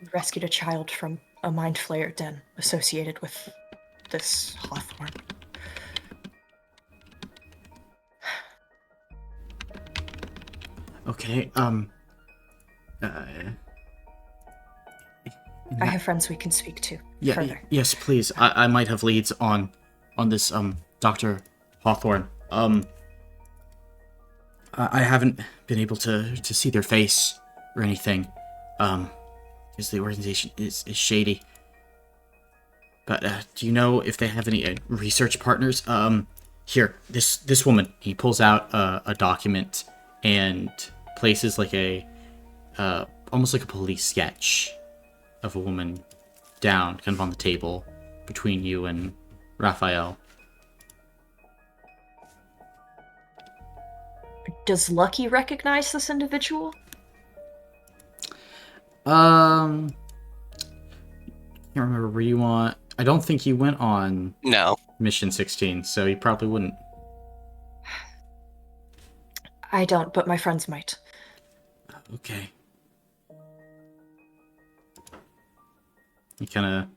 We rescued a child from a mind flayer den associated with this Hawthorne. Okay, I have friends we can speak to yeah, further. yes, please. I might have leads on this, Dr. Hawthorne. I haven't been able to see their face or anything, because the organization is shady. But, do you know if they have any research partners? Here, this woman, he pulls out a document and places like almost like a police sketch of a woman down, kind of on the table between you and Raphael. Does Lucky recognize this individual? Can't remember, were you on? I don't think you went on No. Mission 16, so you probably wouldn't. I don't, but my friends might. Okay. He kind of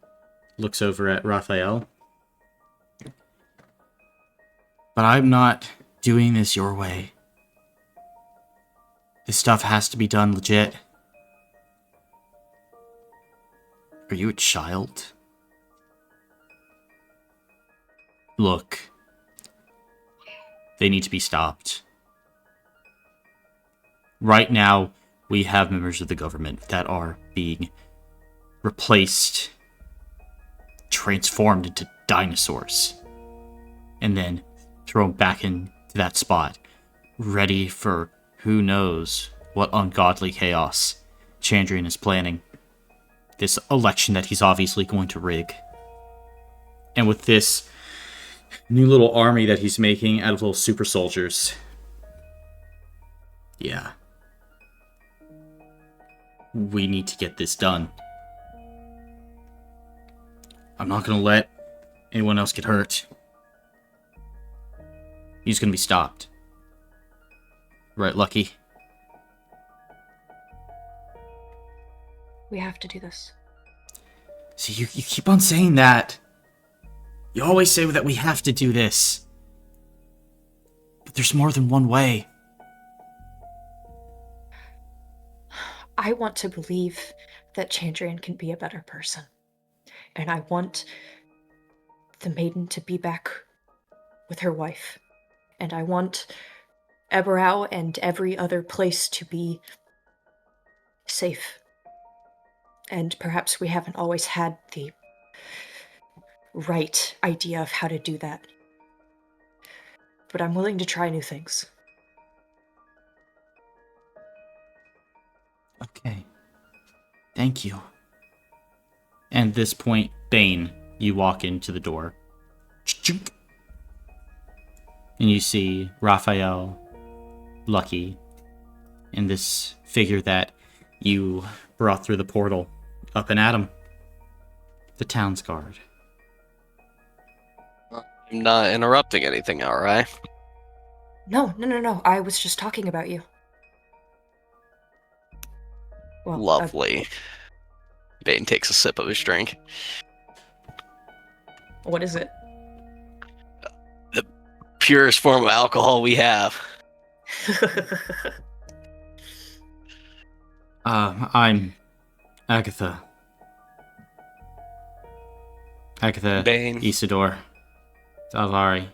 looks over at Raphael. But I'm not doing this your way. This stuff has to be done legit. Are you a child? Look. They need to be stopped. Right now, we have members of the government that are being replaced, transformed into dinosaurs, and then thrown back into that spot, ready for who knows what ungodly chaos Chandrian is planning. This election that he's obviously going to rig. And with this new little army that he's making out of little super soldiers. Yeah. We need to get this done. I'm not gonna let anyone else get hurt. He's gonna be stopped. Right, Lucky? We have to do this. See, you keep on saying that. You always say that we have to do this. But there's more than one way. I want to believe that Chandrian can be a better person. And I want the maiden to be back with her wife. And I want Eberau and every other place to be safe. And perhaps we haven't always had the right idea of how to do that. But I'm willing to try new things. Okay. Thank you. And at this point, Bane, you walk into the door. And you see Raphael, Lucky, and this figure that you brought through the portal up and at him. The town's guard. I'm not interrupting anything, alright? No. I was just talking about you. Well, Lovely. Bane takes a sip of his drink. What is it? purest form of alcohol we have. I'm Agatha. Agatha, Bane. Isidore, Dalvari.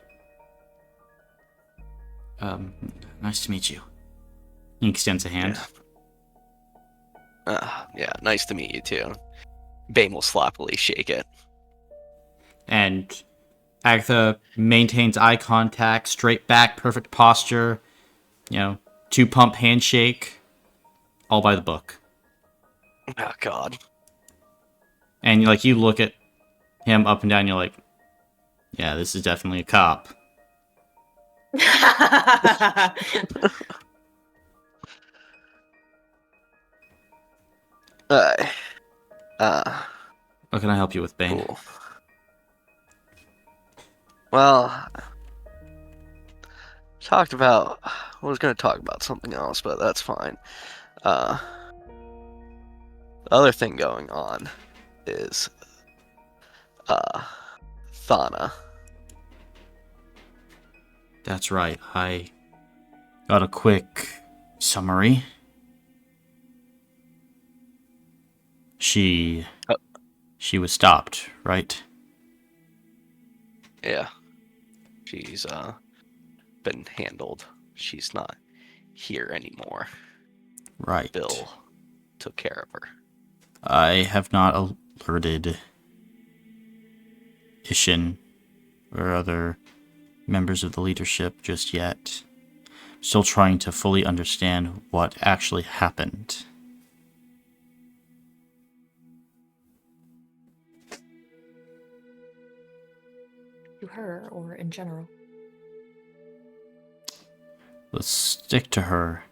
Nice to meet you. He extends a hand. Yeah, nice to meet you too. Bane will sloppily shake it. And Agatha maintains eye contact, straight back, perfect posture, 2-pump handshake, all by the book. Oh God. And you look at him up and down, you're like, yeah, this is definitely a cop. What can I help you with, Bane? Cool. Well, I was gonna talk about something else, but that's fine. The other thing going on is Thana. That's right. I got a quick summary. She was stopped, right? Yeah. She's been handled. She's not here anymore. Right. Bill took care of her. I have not alerted Ishin or other members of the leadership just yet. Still trying to fully understand what actually happened. To her, or in general? Let's stick to her.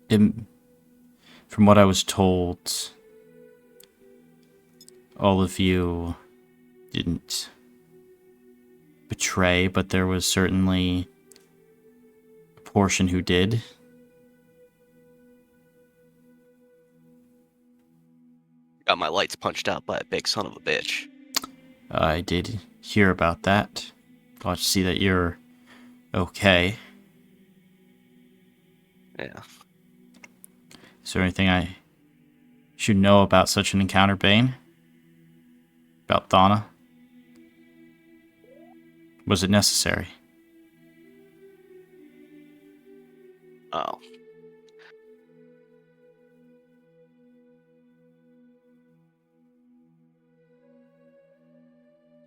From what I was told, all of you didn't betray, but there was certainly a portion who did. Got my lights punched out by a big son of a bitch. I did hear about that. Glad to see that you're okay. Yeah. Is there anything I should know about such an encounter, Bane? About Thana? Was it necessary? Oh.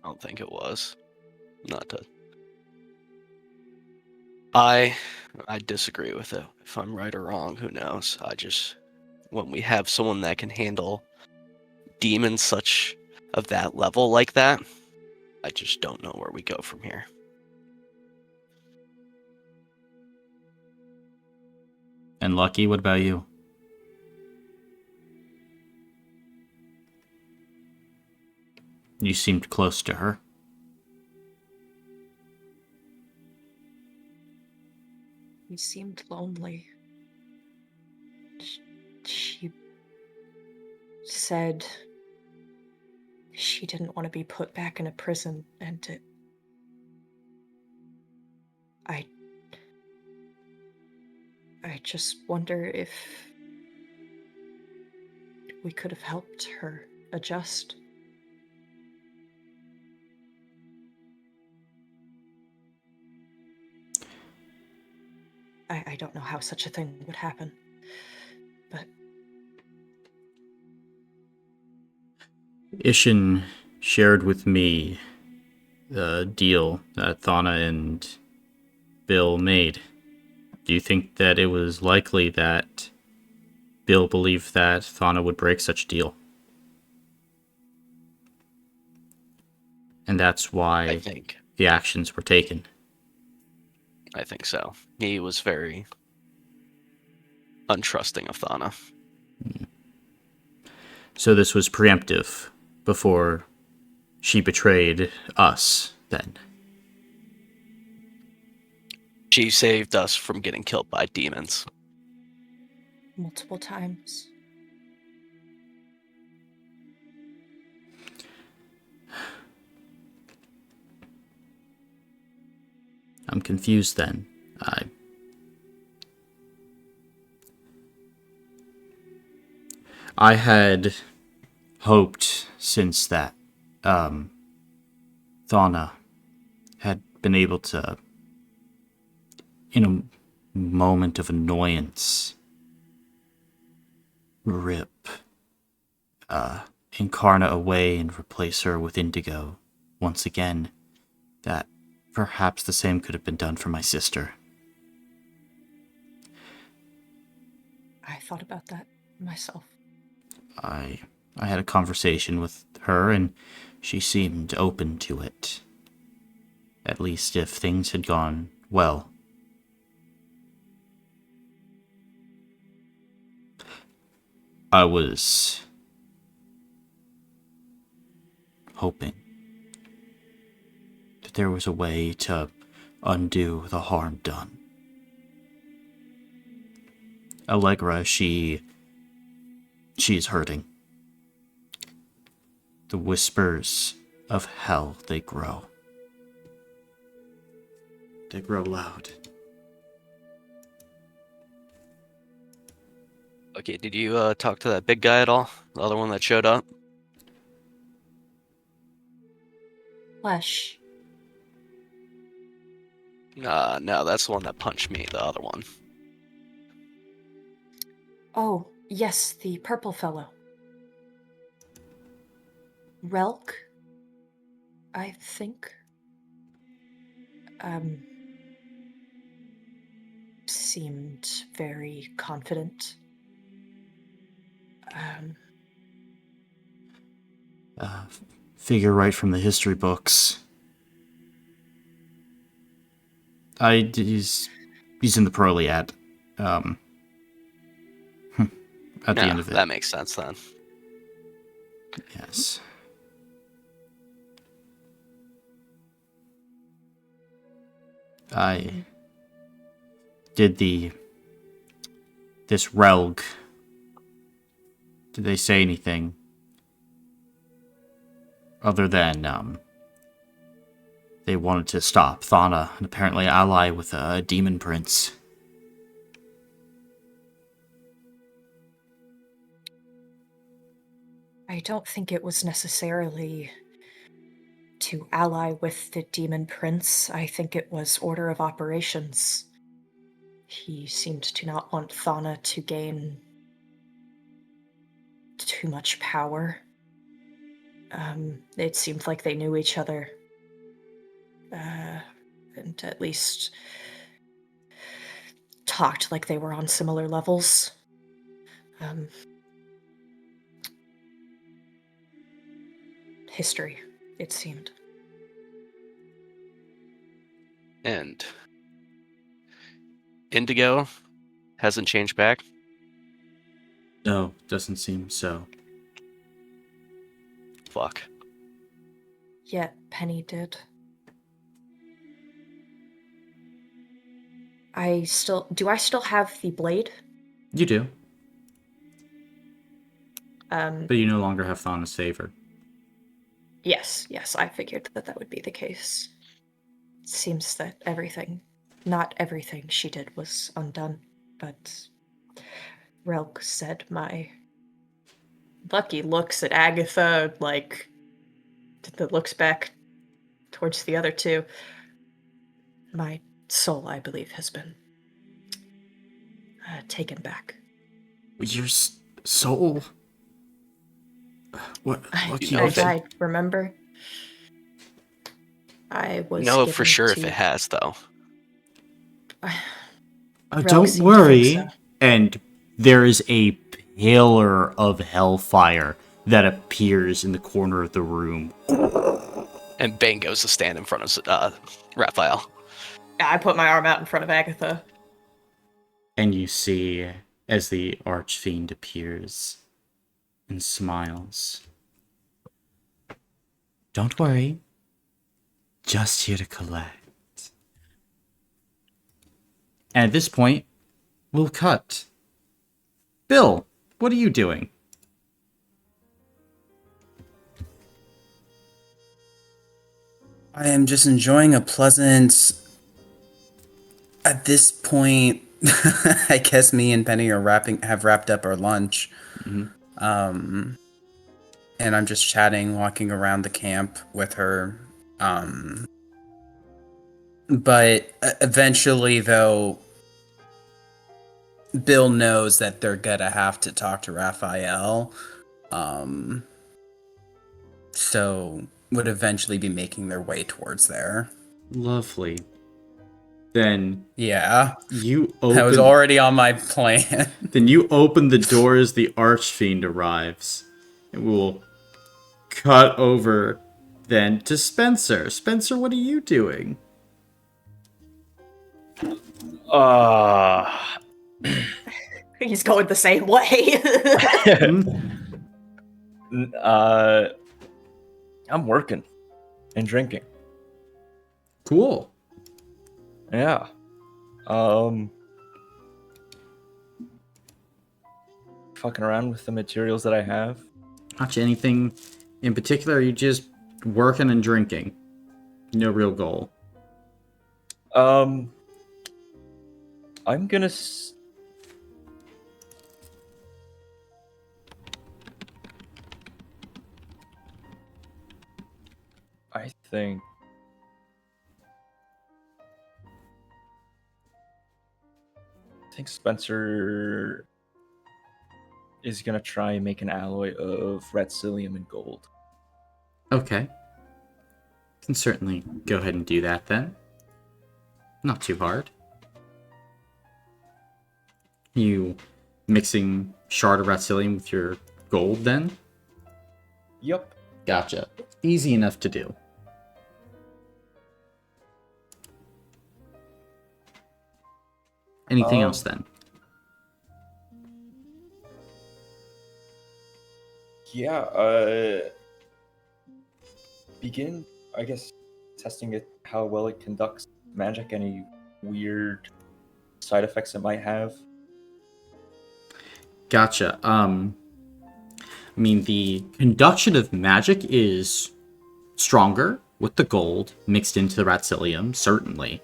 I don't think it was. Not to. I disagree with it. If I'm right or wrong, who knows? When we have someone that can handle demons such of that level like that, I just don't know where we go from here. And Lucky, what about you? You seemed close to her. You seemed lonely. She said she didn't want to be put back in a prison, and I just wonder if we could have helped her adjust. I don't know how such a thing would happen, but Ishin shared with me the deal that Thana and Bill made. Do you think that it was likely that Bill believed that Thana would break such a deal? And that's why the actions were taken. I think so. He was very untrusting of Thana. So this was preemptive before she betrayed us, then. She saved us from getting killed by demons. multiple times. confused then. I had hoped since that Thana had been able to, in a moment of annoyance, rip Incarna away and replace her with Indigo once again, that perhaps the same could have been done for my sister. I thought about that myself. I had a conversation with her, and she seemed open to it. At least if things had gone well. I was hoping that there was a way to undo the harm done. Allegra, she's hurting. The whispers of hell, they grow. They grow loud. Okay, did you talk to that big guy at all? The other one that showed up? Flesh. No, that's the one that punched me, the other one. Oh, yes, the purple fellow. Relk, I think. Seemed very confident. Figure right from the history books. He's in the Proliat. At the end of it. That makes sense then. Yes. I did this Relg. Did they say anything other than they wanted to stop Thana and apparently ally with a demon prince? I don't think it was necessarily to ally with the demon prince. I think it was order of operations. He seemed to not want Thana to gain too much power. It seemed like they knew each other. And at least talked like they were on similar levels. History, it seemed. And Indigo hasn't changed back? No, doesn't seem so. Fuck. Yet Penny did. Do I still have the blade? You do, Um, but you no longer have Thana's favor. yes, I figured that would be the case. It seems that not everything she did was undone, but Relk said my Lucky looks at Agatha, that looks back towards the other two. My soul, I believe, has been taken back. Your soul? What? I know if it- died, remember? I was No, given for sure to... if it has, though. Relk Don't seemed to worry. think so. And there is a pillar of hellfire that appears in the corner of the room. And Bane goes to stand in front of Raphael. I put my arm out in front of Agatha. And you see, as the Archfiend appears and smiles, "Don't worry. Just here to collect." And at this point, we'll cut. Bill, what are you doing? I am just enjoying a pleasant At this point, I guess me and Penny have wrapped up our lunch. Mhm. And I'm just chatting, walking around the camp with her. But eventually, though, Bill knows that they're gonna have to talk to Raphael. So would eventually be making their way towards there. Lovely. Then Yeah, you that was open. already on my plan. Then you open the door as the Archfiend arrives. And we'll cut over then to Spencer. Spencer, what are you doing? He's going the same way. I'm working and drinking. Cool. Yeah. Fucking around with the materials that I have. Not anything in particular, are you just working and drinking? No real goal. I'm gonna. I think Spencer is gonna try and make an alloy of Ratsilium and gold. Okay. Can certainly go ahead and do that then. Not too hard. You mixing shard of Ratsilium with your gold then? Yep. Gotcha. Easy enough to do. Anything else then? Yeah, begin, I guess, testing it, how well it conducts magic, any weird side effects it might have. Gotcha. I mean, the conduction of magic is stronger with the gold mixed into the Ratsilium, certainly.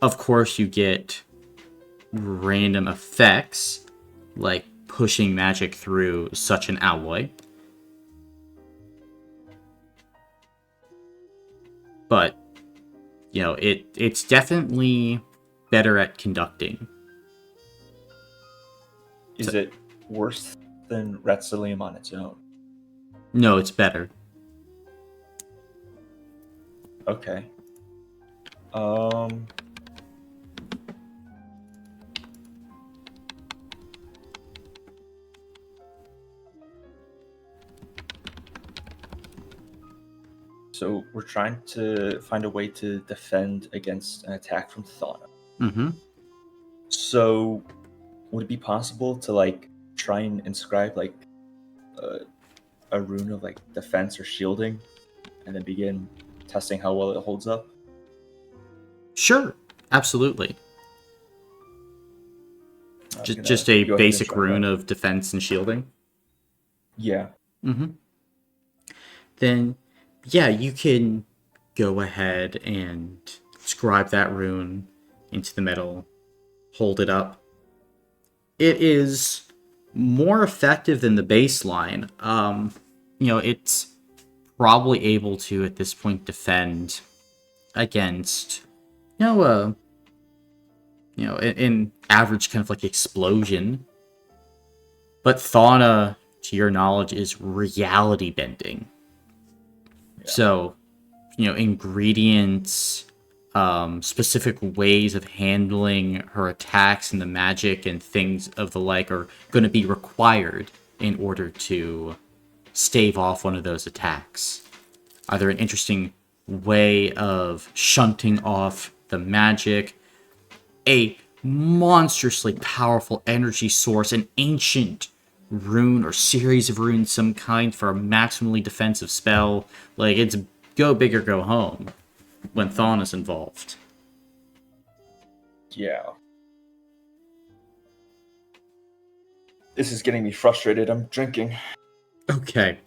Of course, you get random effects, like pushing magic through such an alloy. But, you know, it's definitely better at conducting. Is it worse than Ratsilium on its own? No, it's better. Okay. So we're trying to find a way to defend against an attack from Thana. Mm-hmm. So would it be possible to like try and inscribe like a rune of like defense or shielding, and then begin testing how well it holds up? Sure, absolutely. I'm Just gonna a go ahead and basic try rune that. of defense and shielding. Yeah. Mm-hmm. Then, yeah, you can go ahead and scribe that rune into the metal, hold it up. It is more effective than the baseline. You know, it's probably able to, at this point, defend against, an average kind of like explosion. But Thana, to your knowledge, is reality bending. Yeah. So, ingredients, specific ways of handling her attacks and the magic and things of the like are going to be required in order to stave off one of those attacks. Either an interesting way of shunting off the magic, a monstrously powerful energy source, an ancient rune or series of runes, some kind for a maximally defensive spell. Like, it's go big or go home when Thawne is involved. Yeah. This is getting me frustrated. I'm drinking. Okay.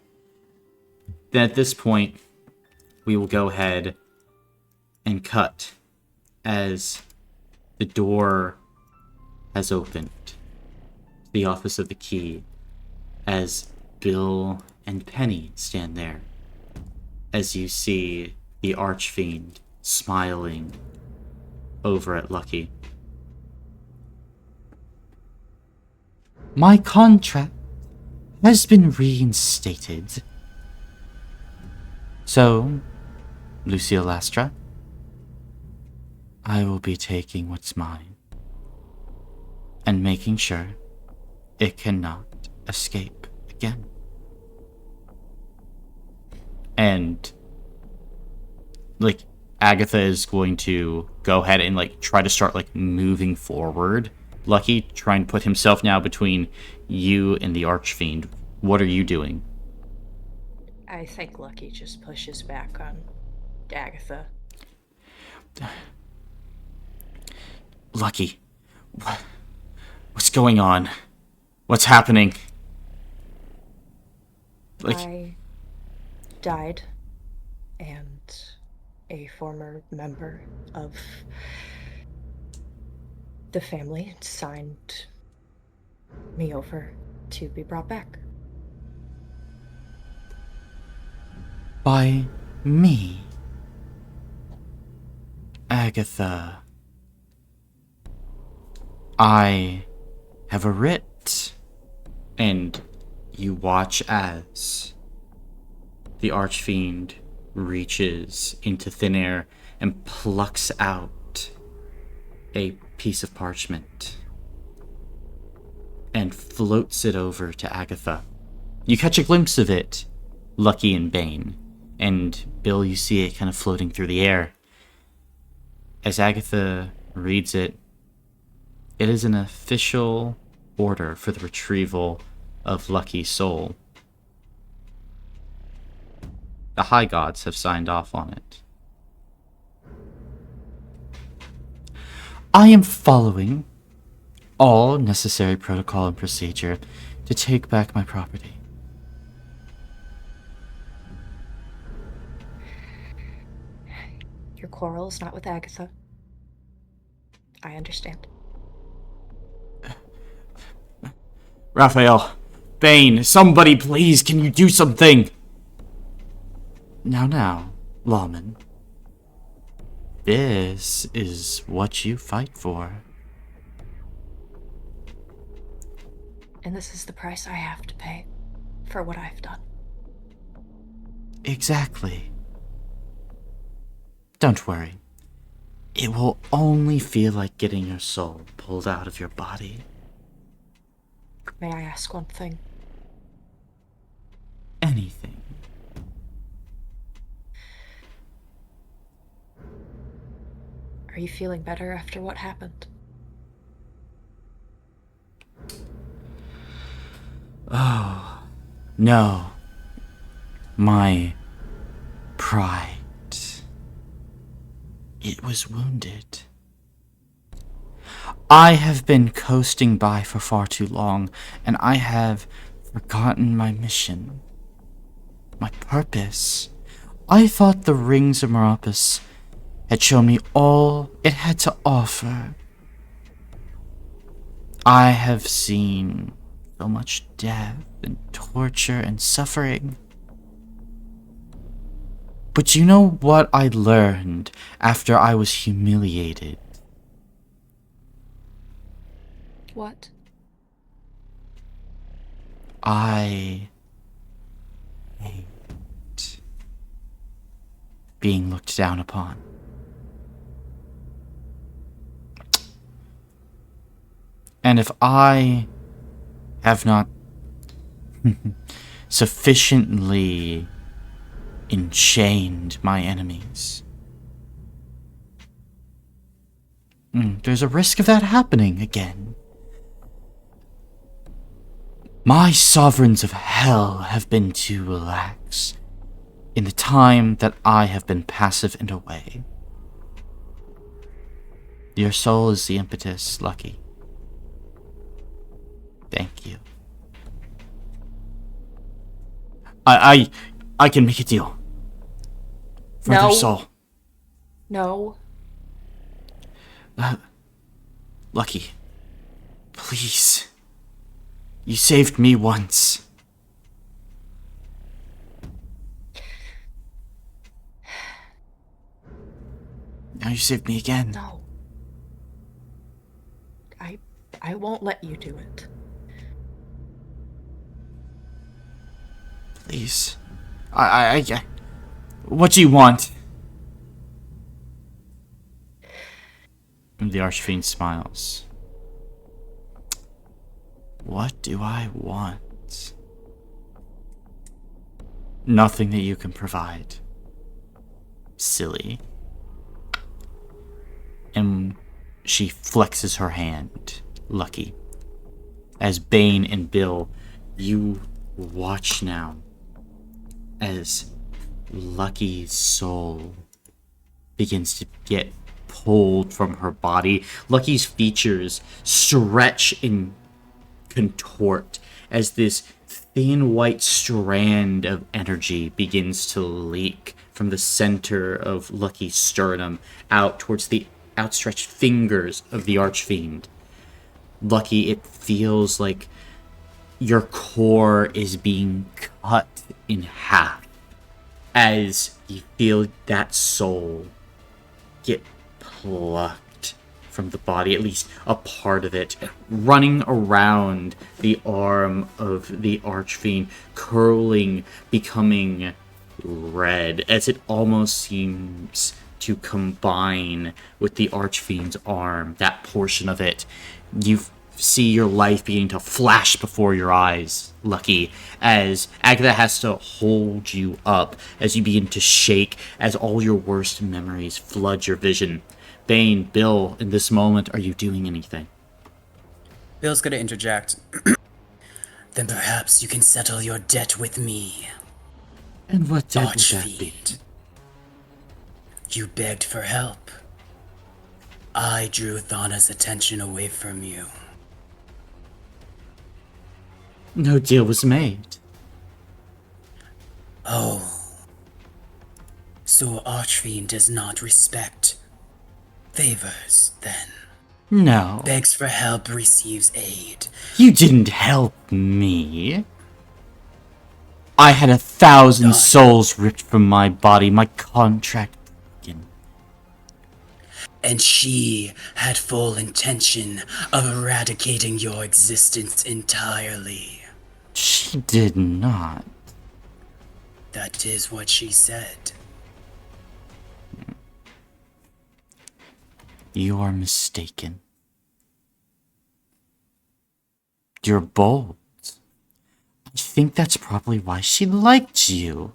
Then at this point, we will go ahead and cut as the door has opened to the office of the key, as Bill and Penny stand there, as you see the Archfiend smiling over at Lucky. My contract has been reinstated. So, Lucia Lastra, I will be taking what's mine and making sure it cannot escape again. And, like, Agatha is going to go ahead and, like, try to start, like, moving forward. Lucky, trying to put himself now between you and the Archfiend. What are you doing? I think Lucky just pushes back on Agatha. Lucky, what's going on? What's happening? Like, I died, and a former member of the family signed me over to be brought back. by me, Agatha. I have a writ. And you watch as the Archfiend reaches into thin air and plucks out a piece of parchment and floats it over to Agatha. You catch a glimpse of it, Lucky and Bane, and Bill, you see it kind of floating through the air. As Agatha reads it, it is an official order for the retrieval of Lucky's soul. The High Gods have signed off on it. I am following all necessary protocol and procedure to take back my property. Your quarrel is not with Agatha. I understand. Raphael, Bane, somebody please, can you do something? Now, lawman. This is what you fight for. And this is the price I have to pay for what I've done. Exactly. Don't worry. It will only feel like getting your soul pulled out of your body. May I ask one thing? Anything. Are you feeling better after what happened? Oh, no. My pride. It was wounded. I have been coasting by for far too long, and I have forgotten my mission. My purpose. I thought the rings of Meropis had shown me all it had to offer. I have seen so much death and torture and suffering. But you know what I learned after I was humiliated? What? I hate being looked down upon. And if I have not sufficiently enchained my enemies, there's a risk of that happening again. My sovereigns of hell have been too lax in the time that I have been passive and away. Your soul is the impetus, Lucky. Thank you. I can make a deal. For No. their soul. No. Lucky. Please. You saved me once. Now you saved me again. No. I won't let you do it. Please. What do you want? The Archfiend smiles. What do I want? Nothing that you can provide. Silly. And she flexes her hand. Lucky. As Bane and Bill, you watch now as Lucky's soul begins to get pulled from her body. Lucky's features stretch and contort as this thin white strand of energy begins to leak from the center of Lucky's sternum out towards the outstretched fingers of the Archfiend. Lucky, it feels like your core is being cut in half as you feel that soul get plucked from the body, at least a part of it, running around the arm of the Archfiend, curling, becoming red, as it almost seems to combine with the Archfiend's arm, that portion of it. You see your life beginning to flash before your eyes, Lucky, as Agatha has to hold you up, as you begin to shake, as all your worst memories flood your vision. Bane, Bill, in this moment, are you doing anything? Bill's gonna interject. Then perhaps you can settle your debt with me. And what debt would that be? Archfiend. You begged for help. I drew Thana's attention away from you. No deal was made. Oh. So Archfiend does not respect favors, then. No. Begs for help, receives aid. You didn't help me. I had 1,000 Done. souls ripped from my body, my contract broken. And she had full intention of eradicating your existence entirely. She did not. That is what she said. You are mistaken. You're bold. I think that's probably why she liked you.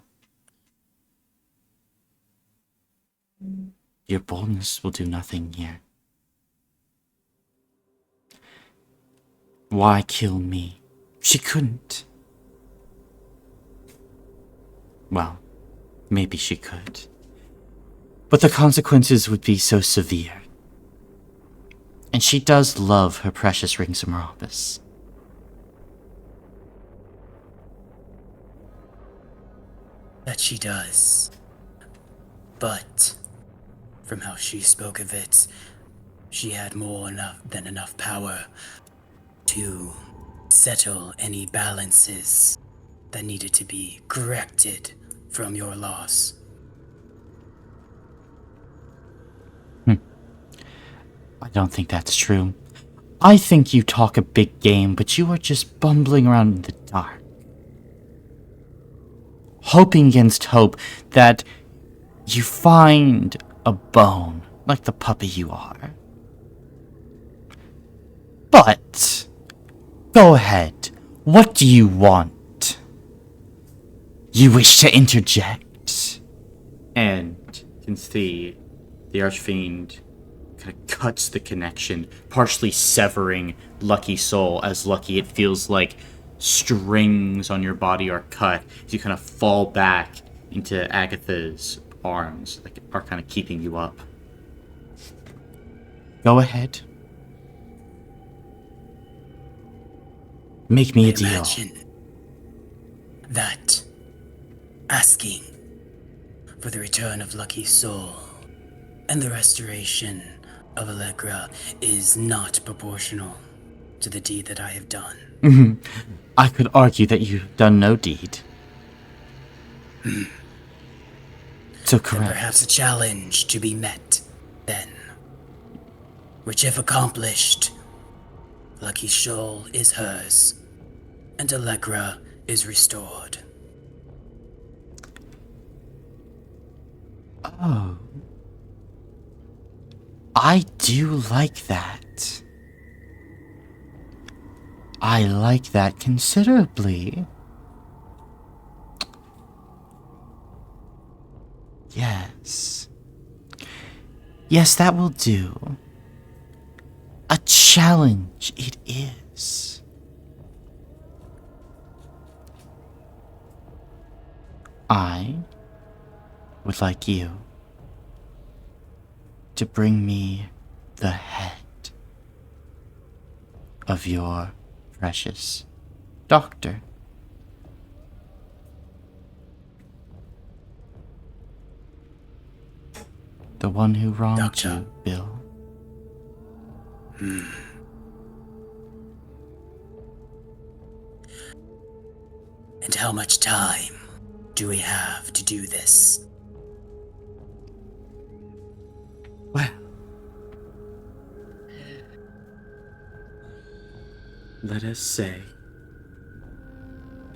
Your boldness will do nothing here. Why kill me? She couldn't. Well, maybe she could. But the consequences would be so severe. And she does love her precious rings of Meropis. That she does. But, from how she spoke of it, she had more than enough power to settle any balances that needed to be corrected from your loss. I don't think that's true. I think you talk a big game, but you are just bumbling around in the dark. Hoping against hope that you find a bone, like the puppy you are. But, go ahead. What do you want? You wish to interject? And you can see the Archfiend kind of cuts the connection, partially severing Lucky's soul. As Lucky, it feels like strings on your body are cut as you kind of fall back into Agatha's arms, like are kind of keeping you up. Go ahead. Make me a deal. Imagine that asking for the return of Lucky's soul and the restoration of Allegra is not proportional to the deed that I have done. I could argue that you've done no deed. So Then correct. perhaps a challenge to be met, then. Which, if accomplished, Lucky Shoal is hers, and Allegra is restored. Oh. I do like that. I like that considerably. Yes. Yes, that will do. A challenge it is. I would like you to bring me the head of your precious doctor. The one who wronged Doctor. you, Bill. And how much time do we have to do this? Well, let us say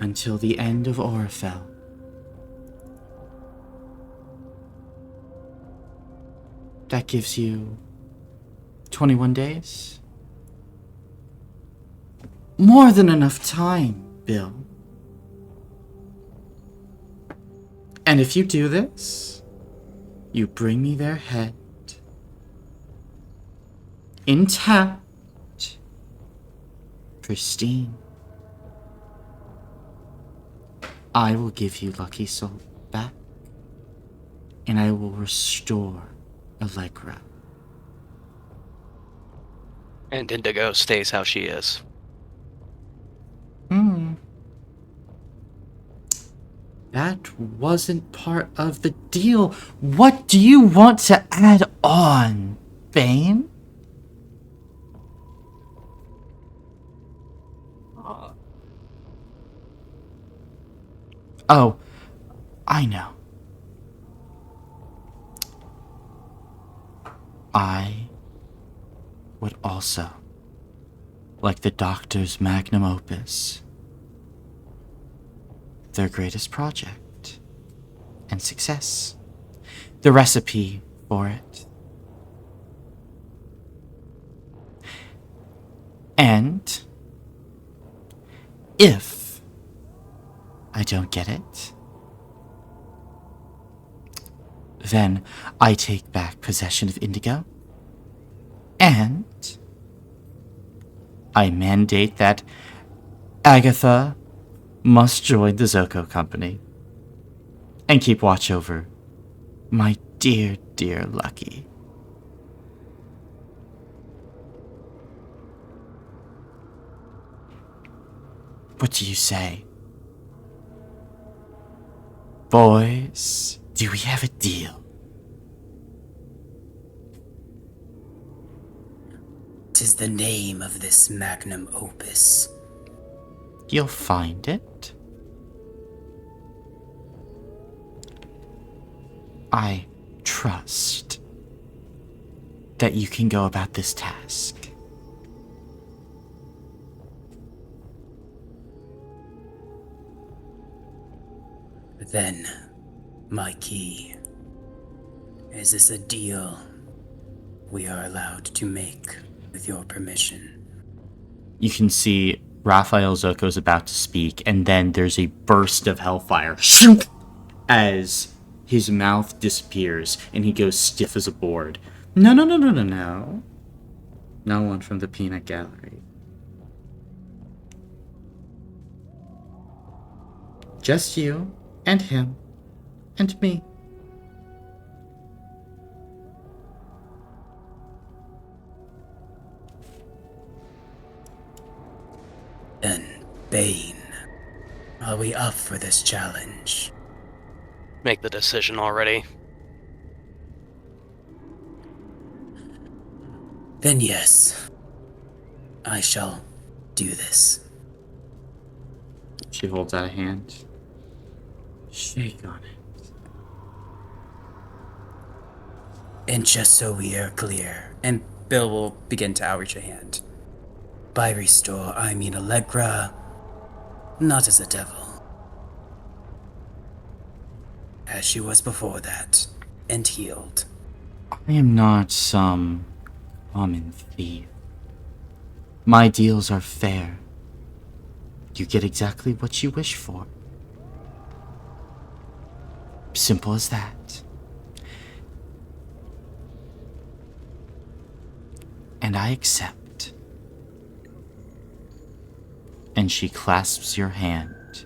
until the end of Orifel. That gives you 21 days? More than enough time, Bill. And if you do this, you bring me their head intact, pristine. I will give you Lucky Soul back, and I will restore Allegra. And Indigo stays how she is. That wasn't part of the deal. What do you want to add on, Bane? Oh, I know. I would also like the Doctor's magnum opus, their greatest project and success, the recipe for it. And if I don't get it, then I take back possession of Indigo, and I mandate that Agatha must join the Zocco company and keep watch over my dear, dear Lucky. What do you say? Boys, do we have a deal? 'Tis the name of this magnum opus. You'll find it. I trust that you can go about this task. Then, my key, is this a deal we are allowed to make with your permission? You can see Raphael Zoccos about to speak, and then there's a burst of hellfire shunk, as his mouth disappears and he goes stiff as a board. No, no, no, no, no, no. No one from the peanut gallery. Just you and him and me. Then, Bane, are we up for this challenge? Make the decision already. Then yes, I shall do this. She holds out a hand. Shake on it. And just so we are clear, and Bill will begin to outreach a hand. By restore, I mean Allegra, not as a devil, as she was before that, and healed. I am not some common thief. My deals are fair. You get exactly what you wish for. Simple as that. And I accept. And she clasps your hand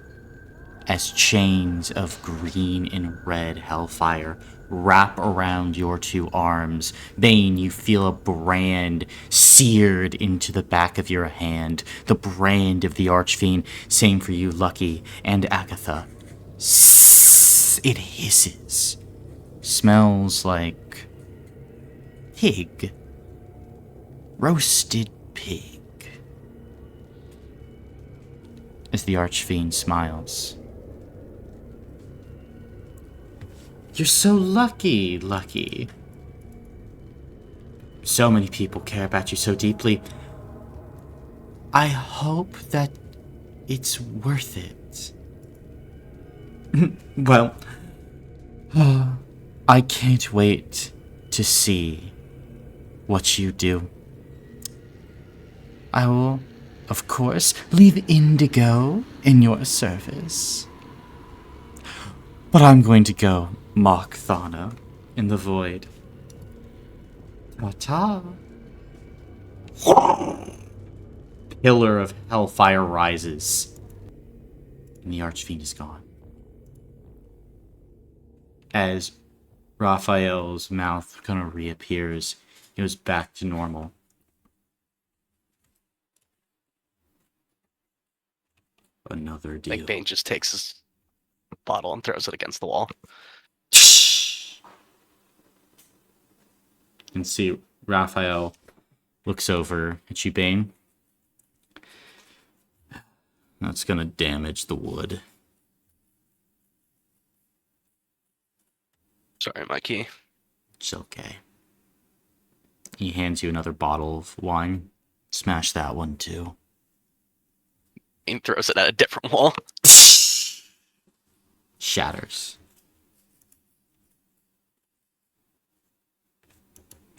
as chains of green and red hellfire wrap around your two arms. Bane, you feel a brand seared into the back of your hand. The brand of the Archfiend. Same for you, Lucky and Agatha. It hisses. Smells like pig. Roasted pig. As the Archfiend smiles. You're so lucky, Lucky. So many people care about you so deeply. I hope that it's worth it. Well, I can't wait to see what you do. I will, of course, leave Indigo in your service. But I'm going to go mock Thana in the void. Ta-ta. Pillar of hellfire rises, and the Archfiend is gone. As Raphael's mouth kind of reappears, he goes back to normal. Another I deal. think Bane just takes his bottle and throws it against the wall. You can see Raphael looks over at you, Bane. That's gonna damage the wood. Sorry, Mikey. It's okay. He hands you another bottle of wine. Smash that one too. Bane throws it at a different wall. Shatters.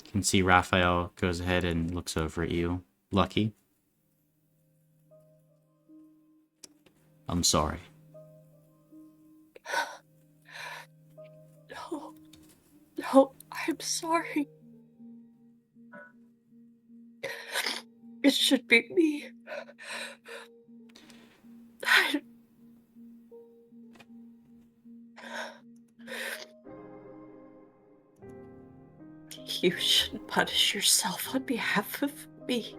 You can see Raphael goes ahead and looks over at you. Lucky. I'm sorry. No, I'm sorry. It should be me. You shouldn't punish yourself on behalf of me.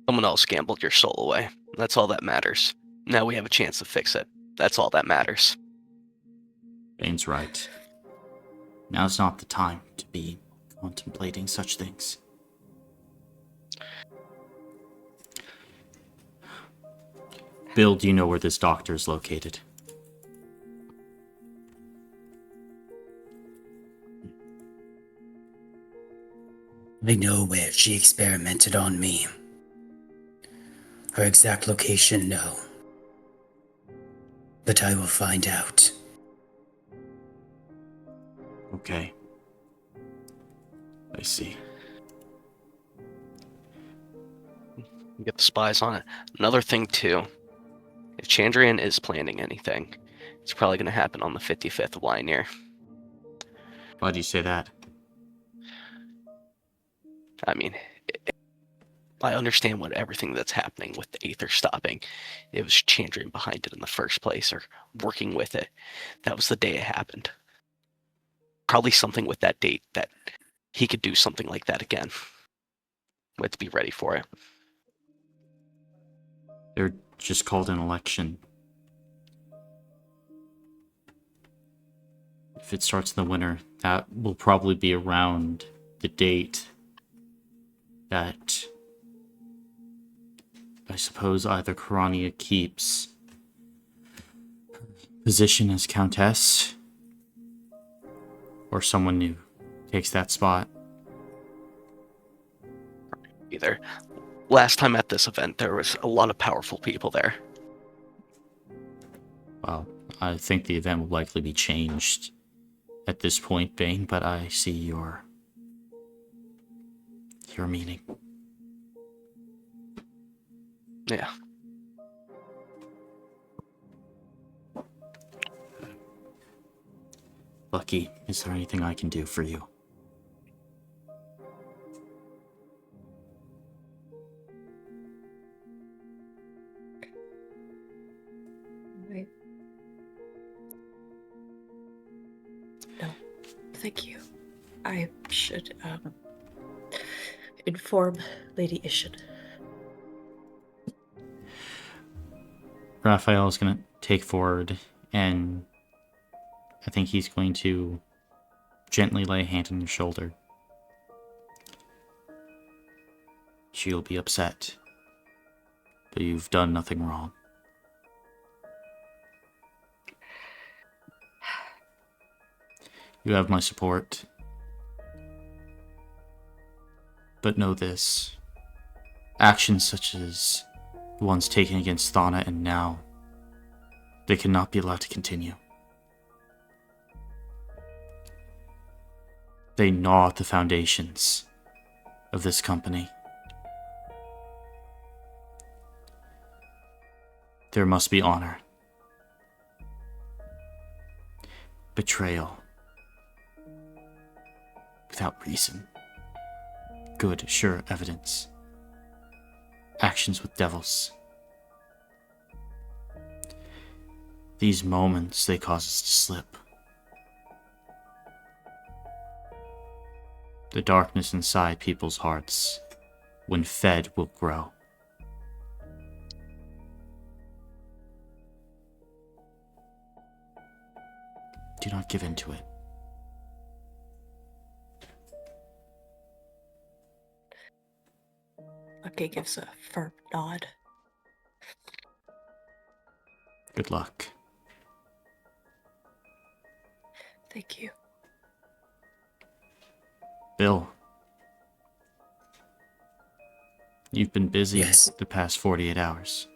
Someone else gambled your soul away. That's all that matters. Now we have a chance to fix it. That's all that matters. Bane's right. Now's not the time to be contemplating such things. Bill, do you know where this doctor is located? I know where she experimented on me. Her exact location, no. But I will find out. Okay. I see. You get the spies on it. Another thing, too. If Chandrian is planning anything, it's probably going to happen on the 55th line here. Why do you say that? I mean, I understand what everything that's happening with the Aether stopping. It was Chandrian behind it in the first place, or working with it. That was the day it happened. Probably something with that date that he could do something like that again. We have to be ready for it. They're just called an election. if it starts in the winter, that will probably be around the date that I suppose either Karania keeps position as Countess or someone new takes that spot. Either. Last time at this event, there was a lot of powerful people there. Well, I think the event will likely be changed at this point, Bane, but I see your meaning. Yeah. Lucky, is there anything I can do for you? Wait. No, thank you. I should inform Lady Ishin. Raphael is going to take forward, and I think he's going to gently lay a hand on your shoulder. She'll be upset, but you've done nothing wrong. You have my support. But know this. Actions such as the ones taken against Thana and now, they cannot be allowed to continue. They gnaw at the foundations of this company. There must be honor. Betrayal. Without reason. Good, sure evidence. Actions with devils. These moments, they cause us to slip. The darkness inside people's hearts, when fed, will grow. Do not give in to it. Lucky gives a firm nod. Good luck. Thank you. Bill. You've been busy Yes. the past 48 hours.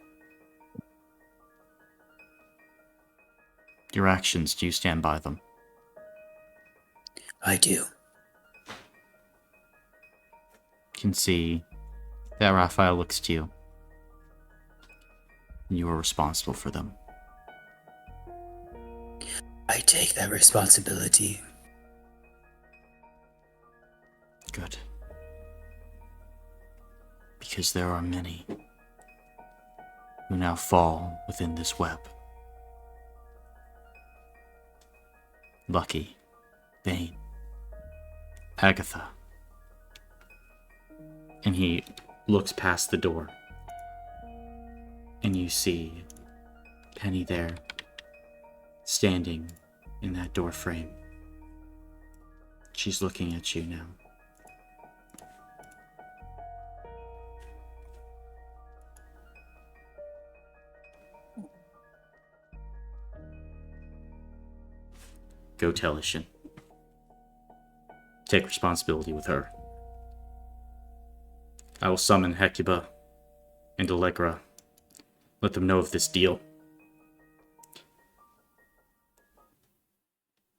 Your actions, do you stand by them? I do. Can see that Raphael looks to you. You are responsible for them. I take that responsibility. Good. Because there are many who now fall within this web. Lucky, Bane, Agatha. And he looks past the door. And you see Penny there, standing in that door frame. She's looking at you now. Go tell Ishin. Take responsibility with her. I will summon Hecuba and Allegra. Let them know of this deal.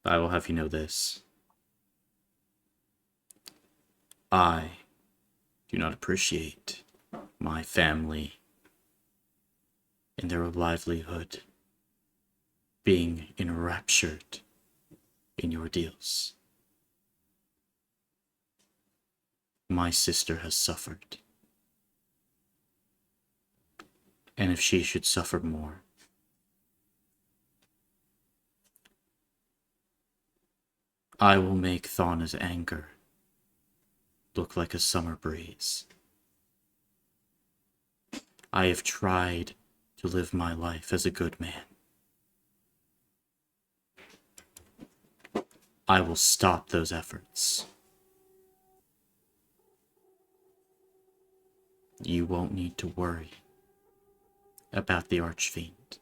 I will have you know this. I do not appreciate my family and their livelihood being enraptured in your deals. My sister has suffered. And if she should suffer more, I will make Thana's anger look like a summer breeze. I have tried to live my life as a good man. I will stop those efforts. You won't need to worry about the Archfiend.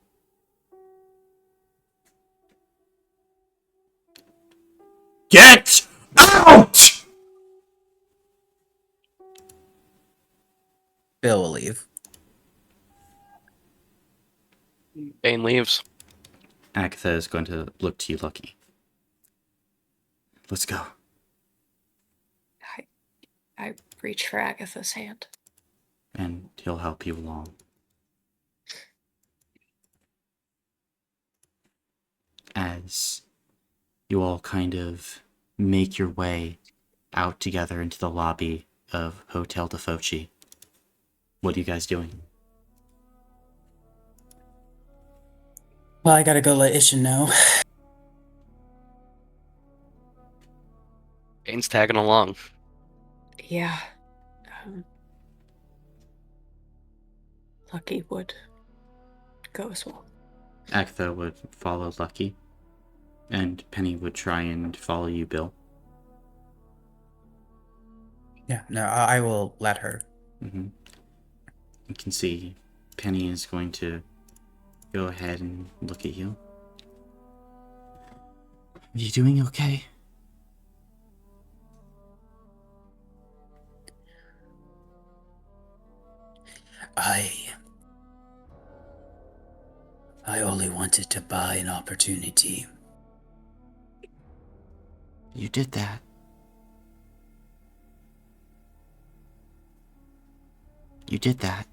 Get out! Bill will leave. Bane leaves. Agatha is going to look to you, Lucky. Let's go. I reach for Agatha's hand. And he'll help you along. As you all kind of make your way out together into the lobby of Hotel de Foci. What are you guys doing? Well, I gotta go let Ishin know. Bane's tagging along. Yeah. Lucky would go as well. Agatha would follow Lucky, and Penny would try and follow you, Bill. Yeah, no, I will let her. Mm-hmm. You can see Penny is going to go ahead and look at you. Are you doing okay? I only wanted to buy an opportunity. You did that. You did that.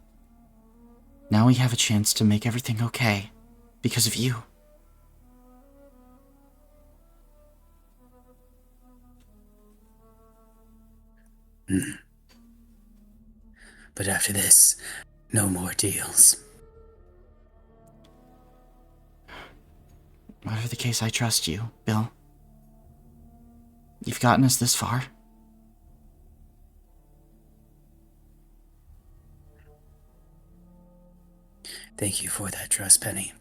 Now we have a chance to make everything okay. Because of you. But after this, no more deals. Whatever the case, I trust you, Bill. You've gotten us this far. Thank you for that trust, Penny.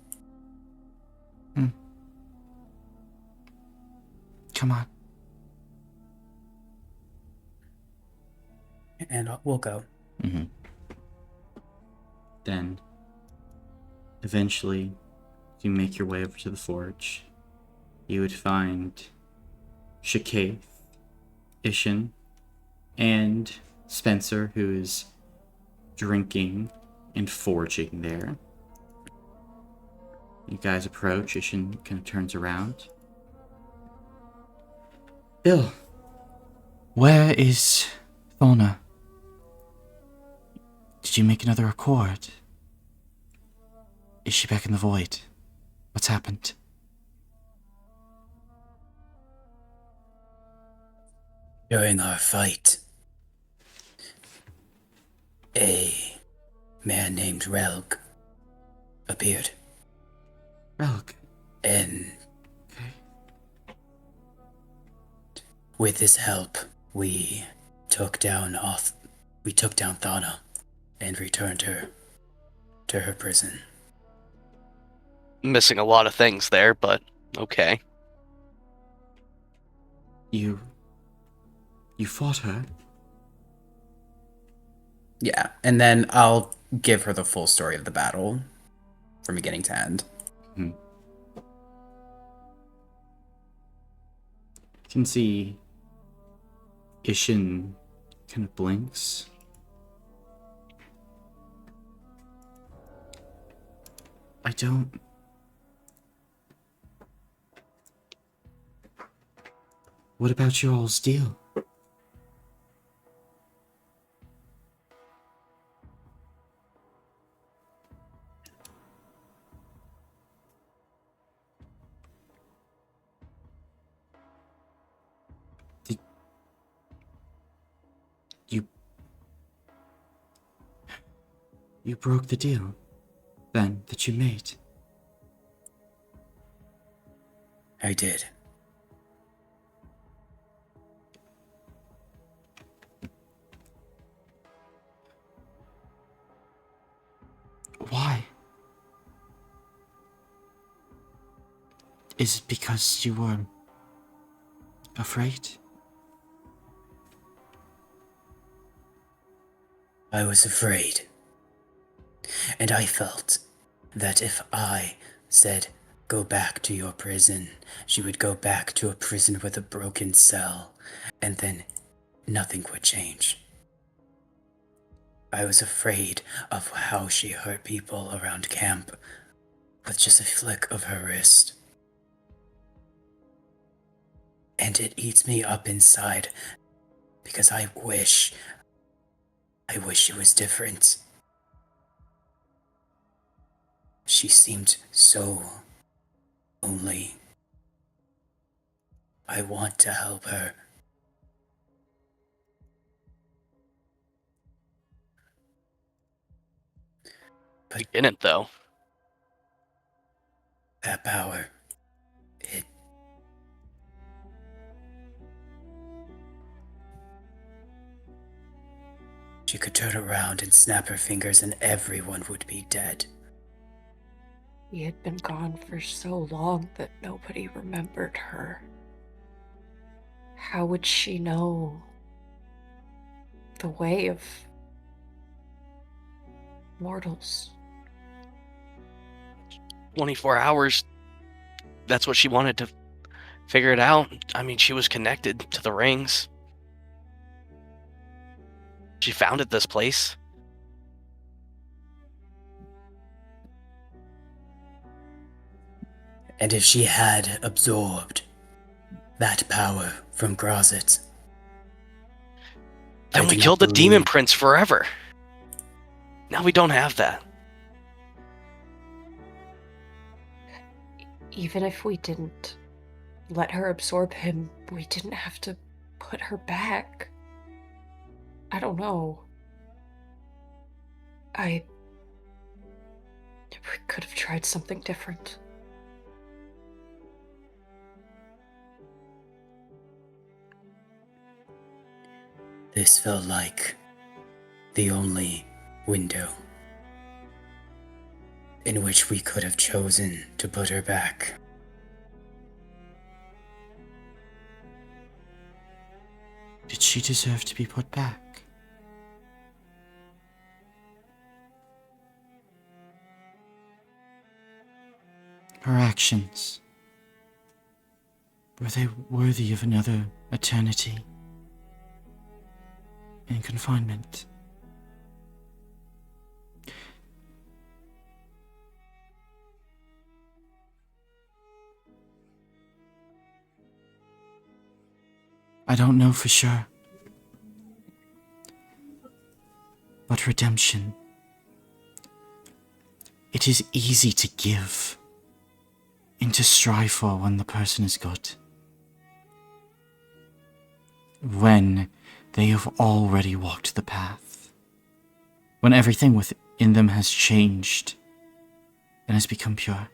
Come on. And we'll go. Mm-hmm. Then, eventually, you make your way over to the forge. You would find Shakaith, Ishin, and Spencer, who is drinking and forging there. You guys approach. Ishin kind of turns around. Bill, where is Thorna? Did you make another accord? Is she back in the void? What's happened? During our fight, a man named Relg appeared. Relg. And Okay. with his help, we took down Thana and returned her to her prison. Missing a lot of things there, but okay. You fought her? Yeah, and then I'll give her the full story of the battle from beginning to end. You can see Ishin kind of blinks. I don't... What about your all's deal? You broke the deal, then, that you made. I did. Why? Is it because you were afraid? I was afraid. And I felt that if I said, go back to your prison, she would go back to a prison with a broken cell, and then nothing would change. I was afraid of how she hurt people around camp with just a flick of her wrist. And it eats me up inside because I wish it was different. She seemed so lonely. I want to help her. You didn't, though. That power, she could turn around and snap her fingers and everyone would be dead. He had been gone for so long that nobody remembered her. How would she know the way of mortals? 24 hours. That's what she wanted to figure it out. I mean, she was connected to the rings. She founded this place. And if she had absorbed that power from Grozit, Then we killed the demon prince forever. Now we don't have that. Even if we didn't let her absorb him, we didn't have to put her back. I don't know. We could have tried something different. This felt like the only window in which we could have chosen to put her back. Did she deserve to be put back? Her actions, were they worthy of another eternity in confinement? I don't know for sure. But redemption, it is easy to give and to strive for when the person is good. When they have already walked the path. When everything within them has changed and has become pure.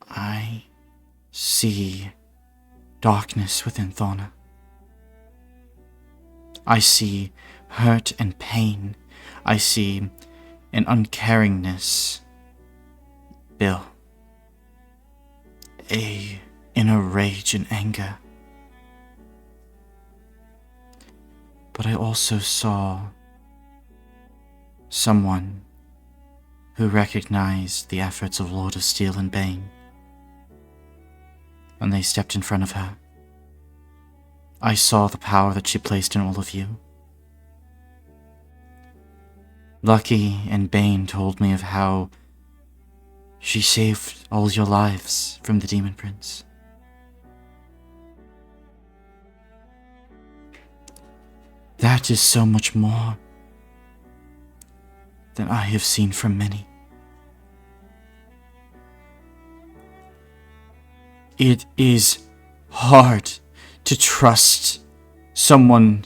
I see darkness within Thorna. I see hurt and pain. I see an uncaringness. Bill. A inner rage and anger. But I also saw someone who recognized the efforts of Lord of Steel and Bane. When they stepped in front of her, I saw the power that she placed in all of you. Lucky and Bane told me of how she saved all your lives from the Demon Prince. That is so much more than I have seen from many. It is hard to trust someone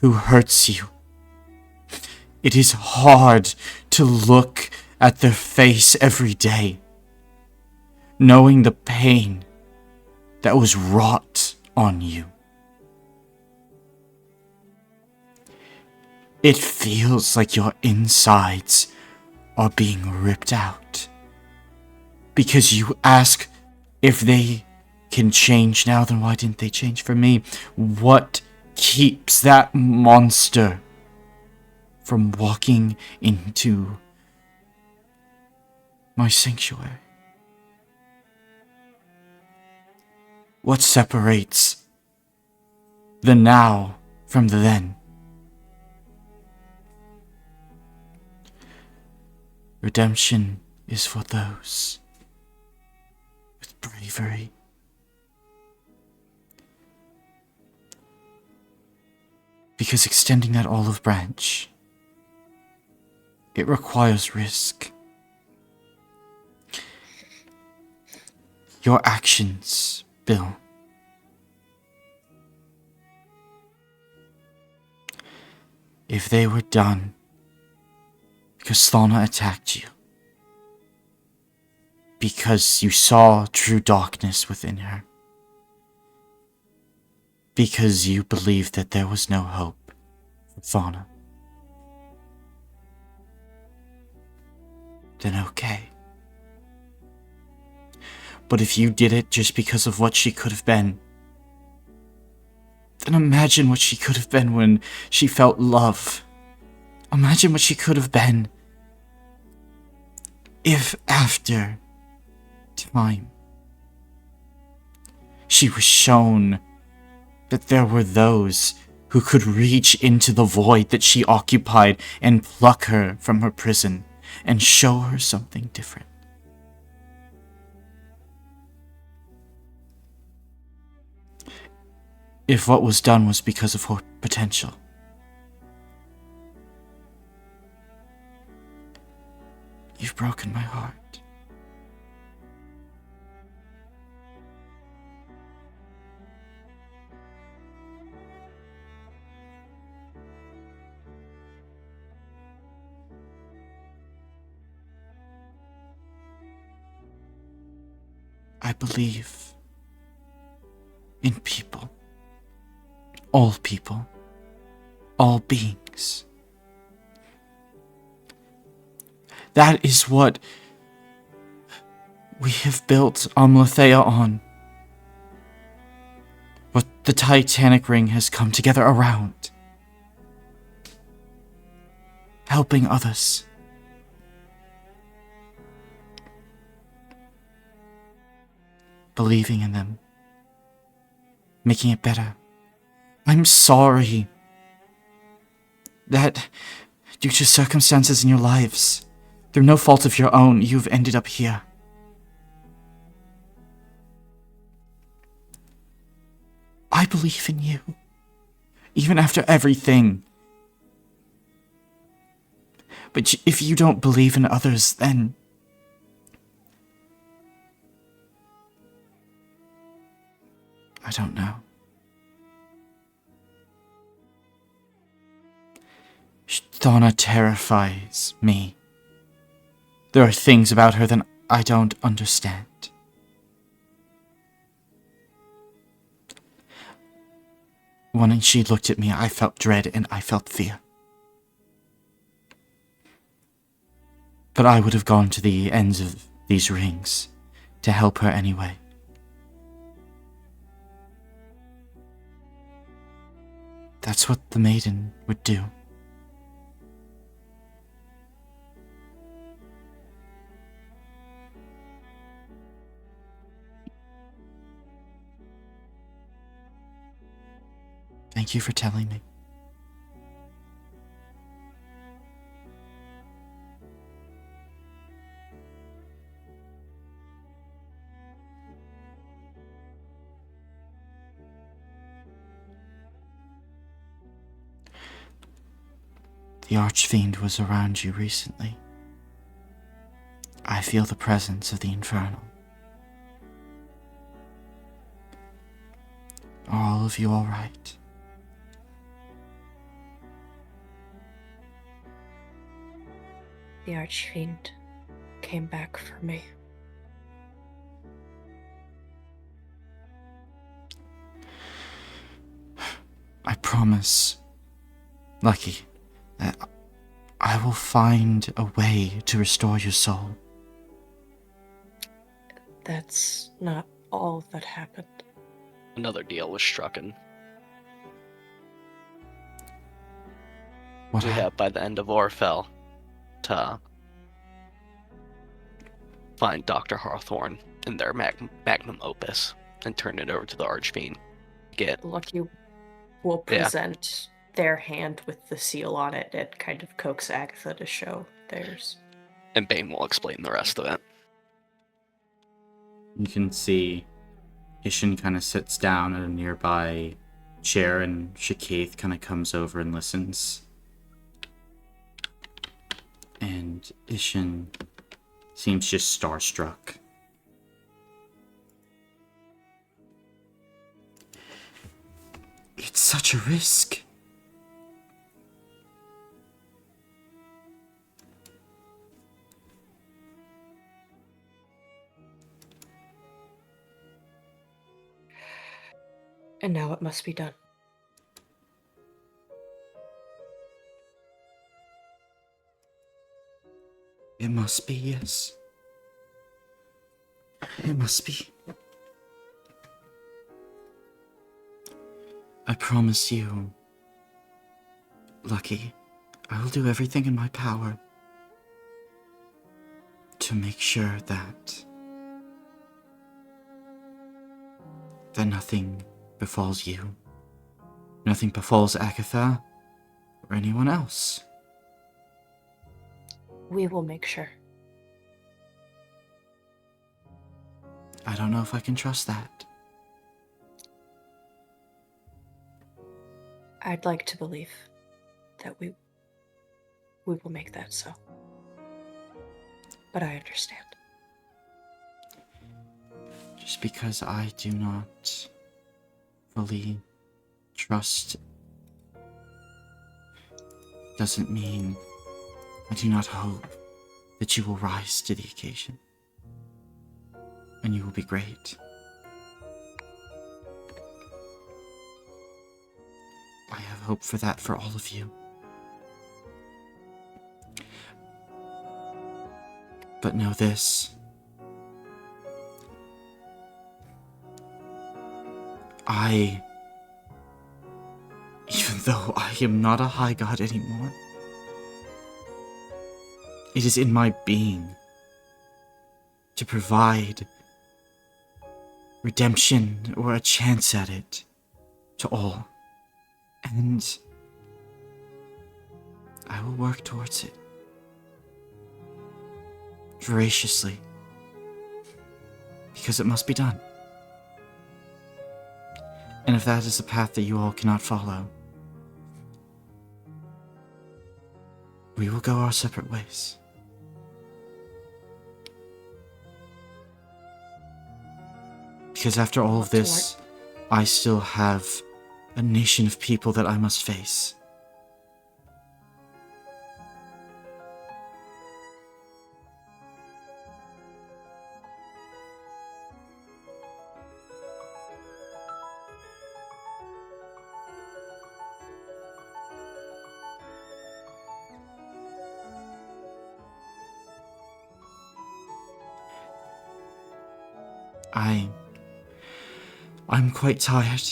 who hurts you. It is hard to look at their face every day, knowing the pain that was wrought on you. It feels like your insides are being ripped out because you ask If they can change now, then why didn't they change for me? What keeps that monster from walking into my sanctuary? What separates the now from the then? Redemption is for those with bravery. Because extending that olive branch, it requires risk. Your actions, Bill, if they were done because Thana attacked you, because you saw true darkness within her, because you believed that there was no hope for Thana, then okay. But if you did it just because of what she could have been, then imagine what she could have been when she felt love. Imagine what she could have been if after time she was shown that there were those who could reach into the void that she occupied and pluck her from her prison and show her something different. If what was done was because of her potential, you've broken my heart. I believe in people, all beings. That is what we have built Amlathea on. What the Titanic Ring has come together around. Helping others. Believing in them. Making it better. I'm sorry that due to circumstances in your lives, through no fault of your own, you've ended up here. I believe in you, even after everything. But if you don't believe in others, then I don't know. Thana terrifies me. There are things about her that I don't understand. When she looked at me, I felt dread and I felt fear. But I would have gone to the ends of these rings to help her anyway. That's what the maiden would do. Thank you for telling me. The Archfiend was around you recently. I feel the presence of the Infernal. Are all of you alright? The Archfiend came back for me. I promise, Lucky, that I will find a way to restore your soul. That's not all that happened. Another deal was struck, and What we have by the end of Orfel to find Dr. Hawthorne in their magnum opus and turn it over to the Archfiend. Get Lucky will present their hand with the seal on it and kind of coax Agatha to show theirs. and Bane will explain the rest of it. You can see Ishin kind of sits down at a nearby chair, and Shakaith kind of comes over and listens. And Ishin seems just starstruck. It's such a risk. And now it must be done. It must be, yes. It must be. I promise you, Lucky, I will do everything in my power to make sure that nothing befalls you. Nothing befalls Agatha or anyone else. We will make sure. I don't know if I can trust that. I'd like to believe that we will make that so. But I understand. Just because I do not fully trust doesn't mean I do not hope that you will rise to the occasion. And you will be great. I have hope for that for all of you. But know this. Even though I am not a high god anymore, it is in my being to provide redemption or a chance at it to all. And I will work towards it voraciously, because it must be done. And if that is a path that you all cannot follow, we will go our separate ways. Because after all of this, I still have a nation of people that I must face. I'm quite tired.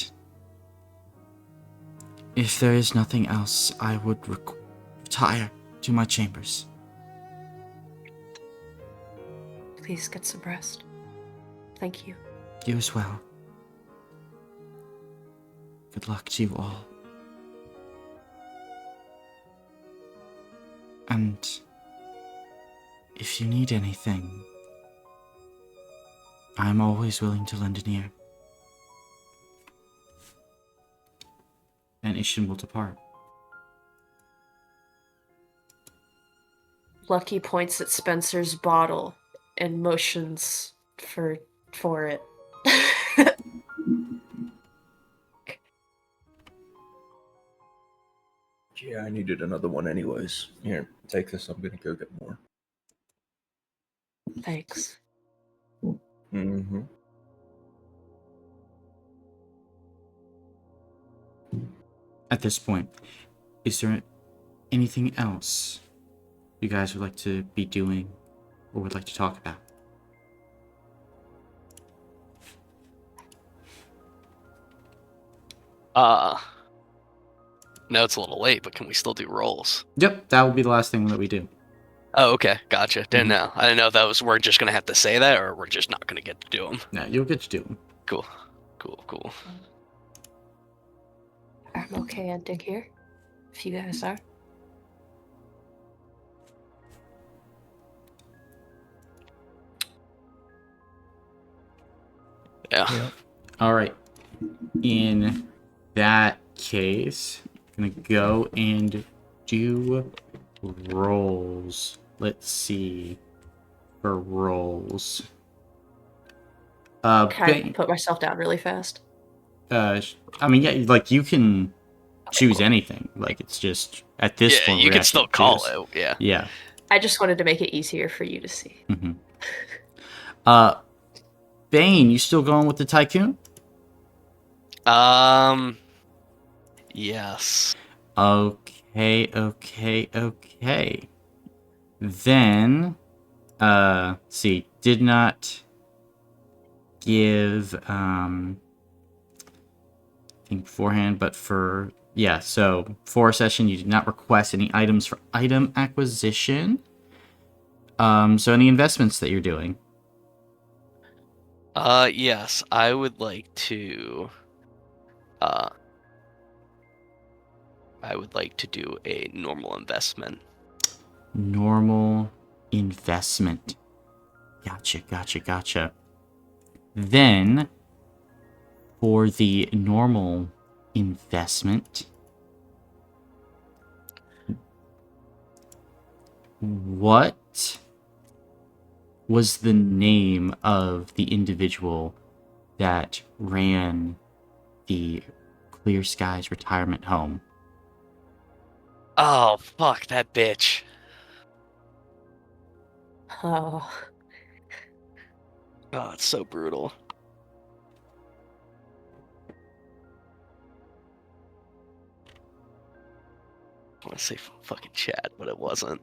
If there is nothing else, I would retire to my chambers. Please get some rest. Thank you. You as well. Good luck to you all. And if you need anything, I'm always willing to lend an ear. And Ishin will depart. Lucky points at Spencer's bottle and motions for it. Yeah, I needed another one anyways. Here, take this. I'm gonna go get more. Thanks. Mm-hmm. At this point, is there anything else you guys would like to be doing or would like to talk about? No, it's a little late, but can we still do rolls? Yep, that will be the last thing that we do. Oh, okay, gotcha. Didn't Mhm. know. I didn't know if that was we're just gonna have to say that, or we're just not gonna get to do them. Now you'll get to do them. Cool, cool. I'm okay ending here. If you guys are. Yeah. All right. In that case, I'm gonna go and do rolls. Let's see for rolls. Can I Bane, put myself down really fast? I mean, yeah, like you can choose anything. Like it's just at this Yeah, point you we can actually still call choose. it. Yeah. Yeah. I just wanted to make it easier for you to see. Mm-hmm. Uh, Bane, you still going with the tycoon? Yes. Okay. Then, see, did not give, I think beforehand, but so for a session, you did not request any items for item acquisition. So any investments that you're doing? Yes, I would like to. I would like to do a normal investment. Normal investment. Gotcha. Then, for the normal investment, what was the name of the individual that ran the Clear Skies retirement home? Oh, fuck that bitch. Oh, Oh, it's so brutal. I want to say fucking Chad, but it wasn't.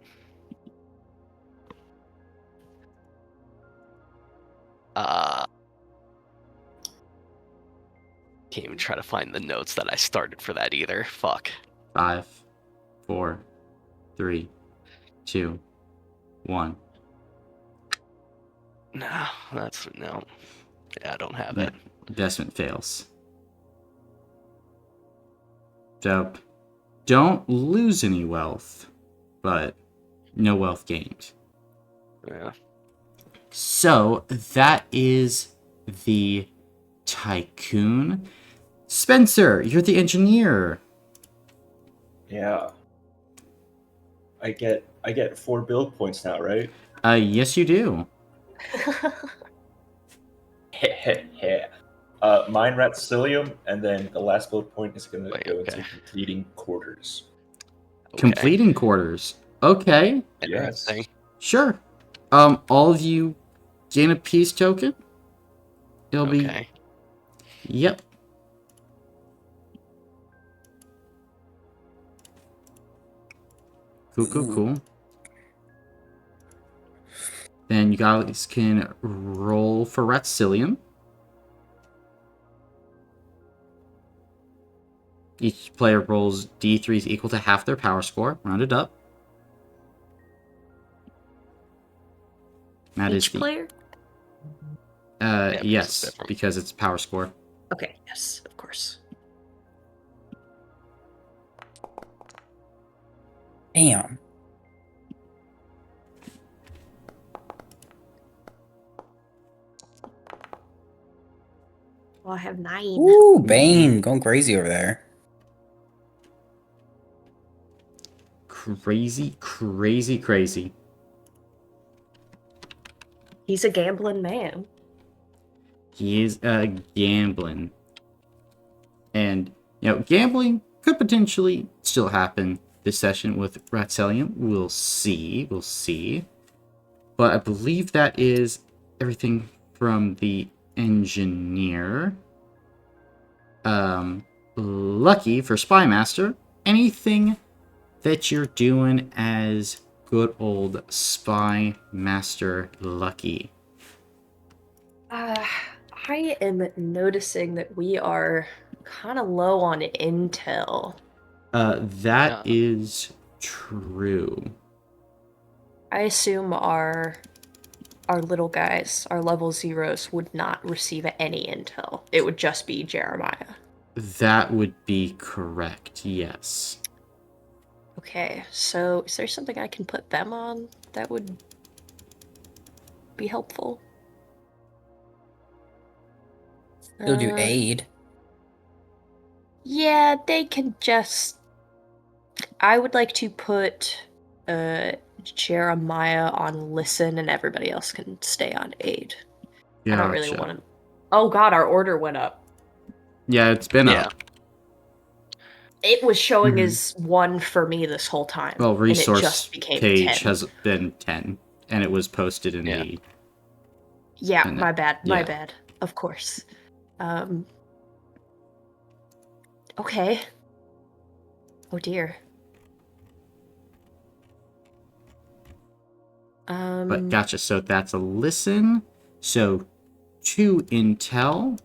Can't even try to find the notes that I started for that either. Fuck. 5, 4, 3, 2, 1. No, no. Yeah, I don't have Yeah, it. investment fails. So, don't lose any wealth, but no wealth gained. Yeah. So, that is the tycoon. Spencer, you're the engineer. Yeah. I get 4 build points now, right? Yes, you do. Mine Ratsilium, and then the last build point is going to Wait, go okay. into completing quarters. Okay. Completing quarters. Okay, Yes. Interesting. sure. All of you gain a peace token. It'll be. Okay. Yep. Cool. Then you guys can roll for Ratsilium. Each player rolls D3s equal to half their power score, rounded up. That is each the player? because it's yes, different. because it's power score. Okay, yes, of course. Damn. Well, I have 9. Ooh, Bane going crazy over there. Crazy. He's a gambling man. He is gambling. And, gambling could potentially still happen this session with Ratselium. We'll see. But I believe that is everything from the engineer. Lucky for Spymaster. Anything that you're doing as good old Spymaster Lucky? I am noticing that we are kind of low on intel. That Yeah. is true. I assume our little guys, our level zeros, would not receive any intel. It would just be Jeremiah. That would be correct, yes. Okay, so is there something I can put them on that would be helpful? You'll do aid. Yeah, they can just. I would like to put Jeremiah on listen, and everybody else can stay on aid. I don't really Gotcha. want to. Oh God, our order went up. Yeah, it's been Yeah. up. It was showing Mhm. as 1 for me this whole time. Well, and it resource just became page 10. has been 10, and it was posted in Yeah. the... Yeah, and my bad. My yeah. bad. Of course. Okay. Oh dear. But gotcha, so that's a listen. So 2 intel.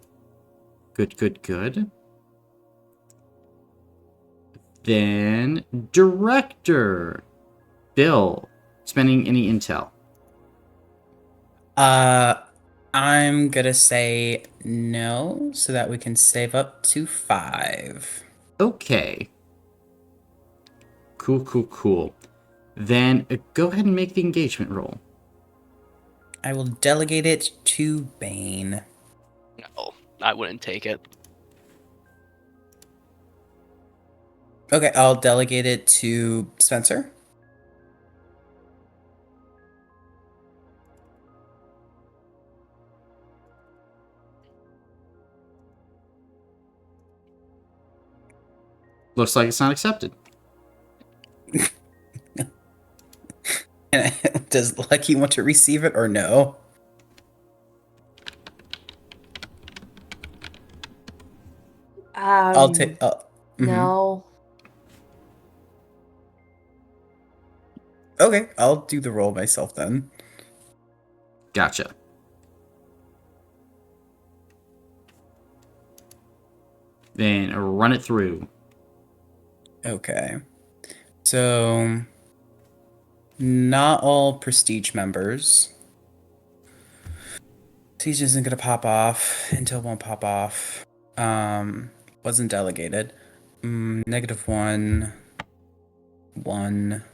Good, good, good. Then director. Bill, spending any intel? I'm gonna say no, so that we can save up to 5. Okay. Cool, cool, cool. Then go ahead and make the engagement roll. I will delegate it to Bane. No, I wouldn't take it. Okay, I'll delegate it to Spencer. Looks like it's not accepted. Does Lucky want to receive it or no? I'll take. Mhm. No. Okay, I'll do the roll myself then. Gotcha. Then run it through. Okay. So, not all prestige members. Prestige isn't gonna pop off. Intel won't pop off. Wasn't delegated. -1. 1.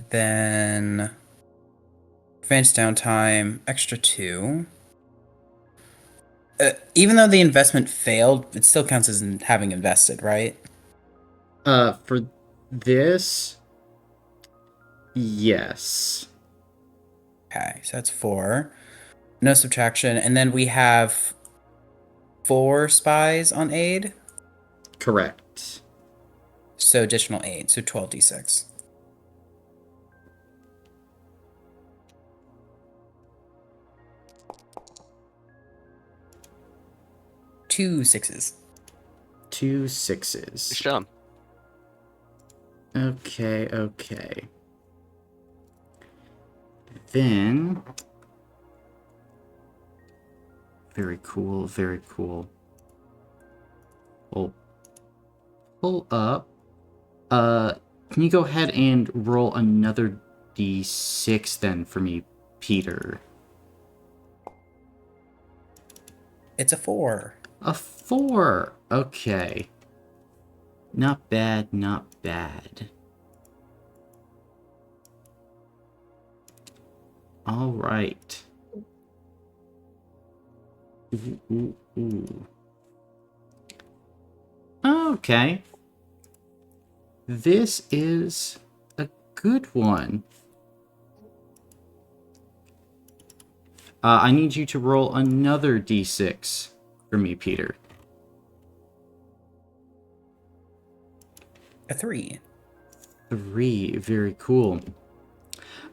Then advanced downtime, extra 2. Even though the investment failed, it still counts as having invested, right? For this, yes. Okay, so that's 4. No subtraction. And then we have 4 spies on aid. Correct. So additional aid. So 12d6. Two 6s. 2 Good 6s. job. Okay, okay. Then... Very cool, very cool. We'll pull up. Can you go ahead and roll another d6 then for me, Peter? It's a 4. A 4. Okay. Not bad, not bad. All right. Ooh, ooh, ooh. Okay. This is a good one. I need you to roll another d6 for me, Peter. A 3. 3. Very cool.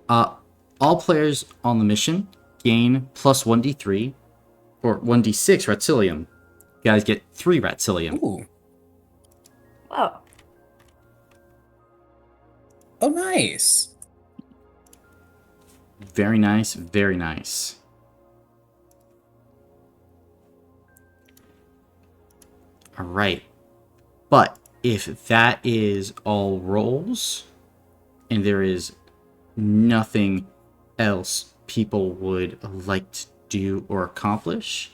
All players on the mission gain plus 1d3 or 1d6 Ratsilium. You guys get 3 Ratsilium. Ooh. Oh. Oh, nice. Very nice, very nice. All right. But if that is all rolls, and there is nothing else people would like to do or accomplish,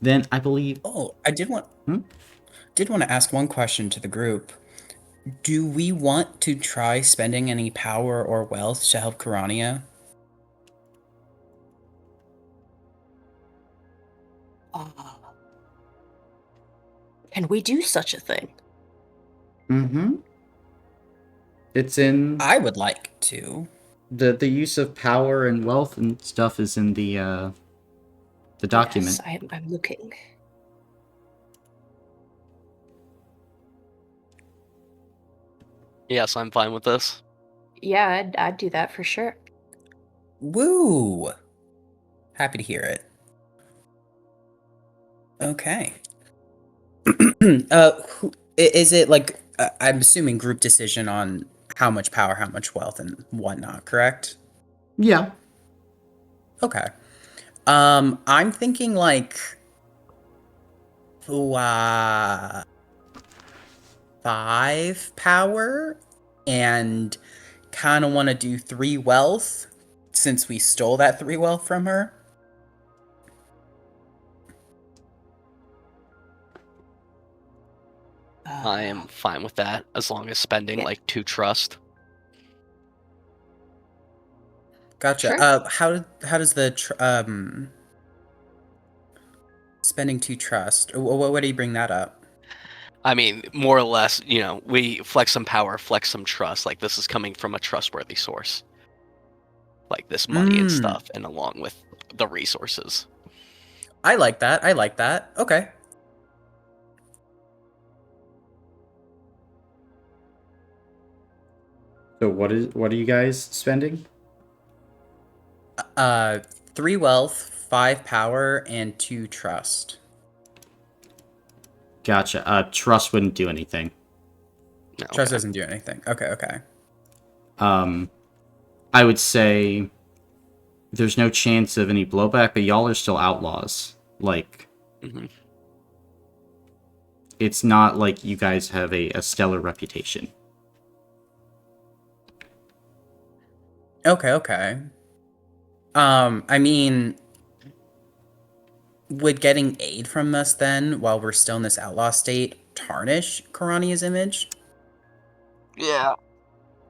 then I believe. Oh, I did want Hmm? to ask one question to the group. Do we want to try spending any power or wealth to help Karania? Can we do such a thing? Mm-hmm. It's in I would like to. the use of power and wealth and stuff is in the document. Yes, I'm looking. Yes, I'm fine with this. Yeah, I'd do that for sure. Woo! Happy to hear it. Okay. Is it like I'm assuming group decision on how much power, how much wealth, and whatnot? Correct. Yeah. Okay. I'm thinking like, uh, 5 power, and kind of want to do 3 wealth, since we stole that 3 wealth from her. I am fine with that as long as spending Yeah. like 2 trust. Gotcha. Sure. How does the spending 2 trust? What do you bring that up? I mean, more or less, we flex some power, flex some trust. Like this is coming from a trustworthy source. Like this money and Mm, stuff, and along with the resources. I like that. I like that. Okay. So what are you guys spending? Uh, 3 wealth, 5 power, and 2 trust. Gotcha. Trust wouldn't do anything. No, Trust okay. doesn't do anything. Okay. I would say there's no chance of any blowback, but y'all are still outlaws. Like, hmm it's not like you guys have a stellar reputation. Okay. I mean, would getting aid from us then, while we're still in this outlaw state, tarnish Karania's image? Yeah.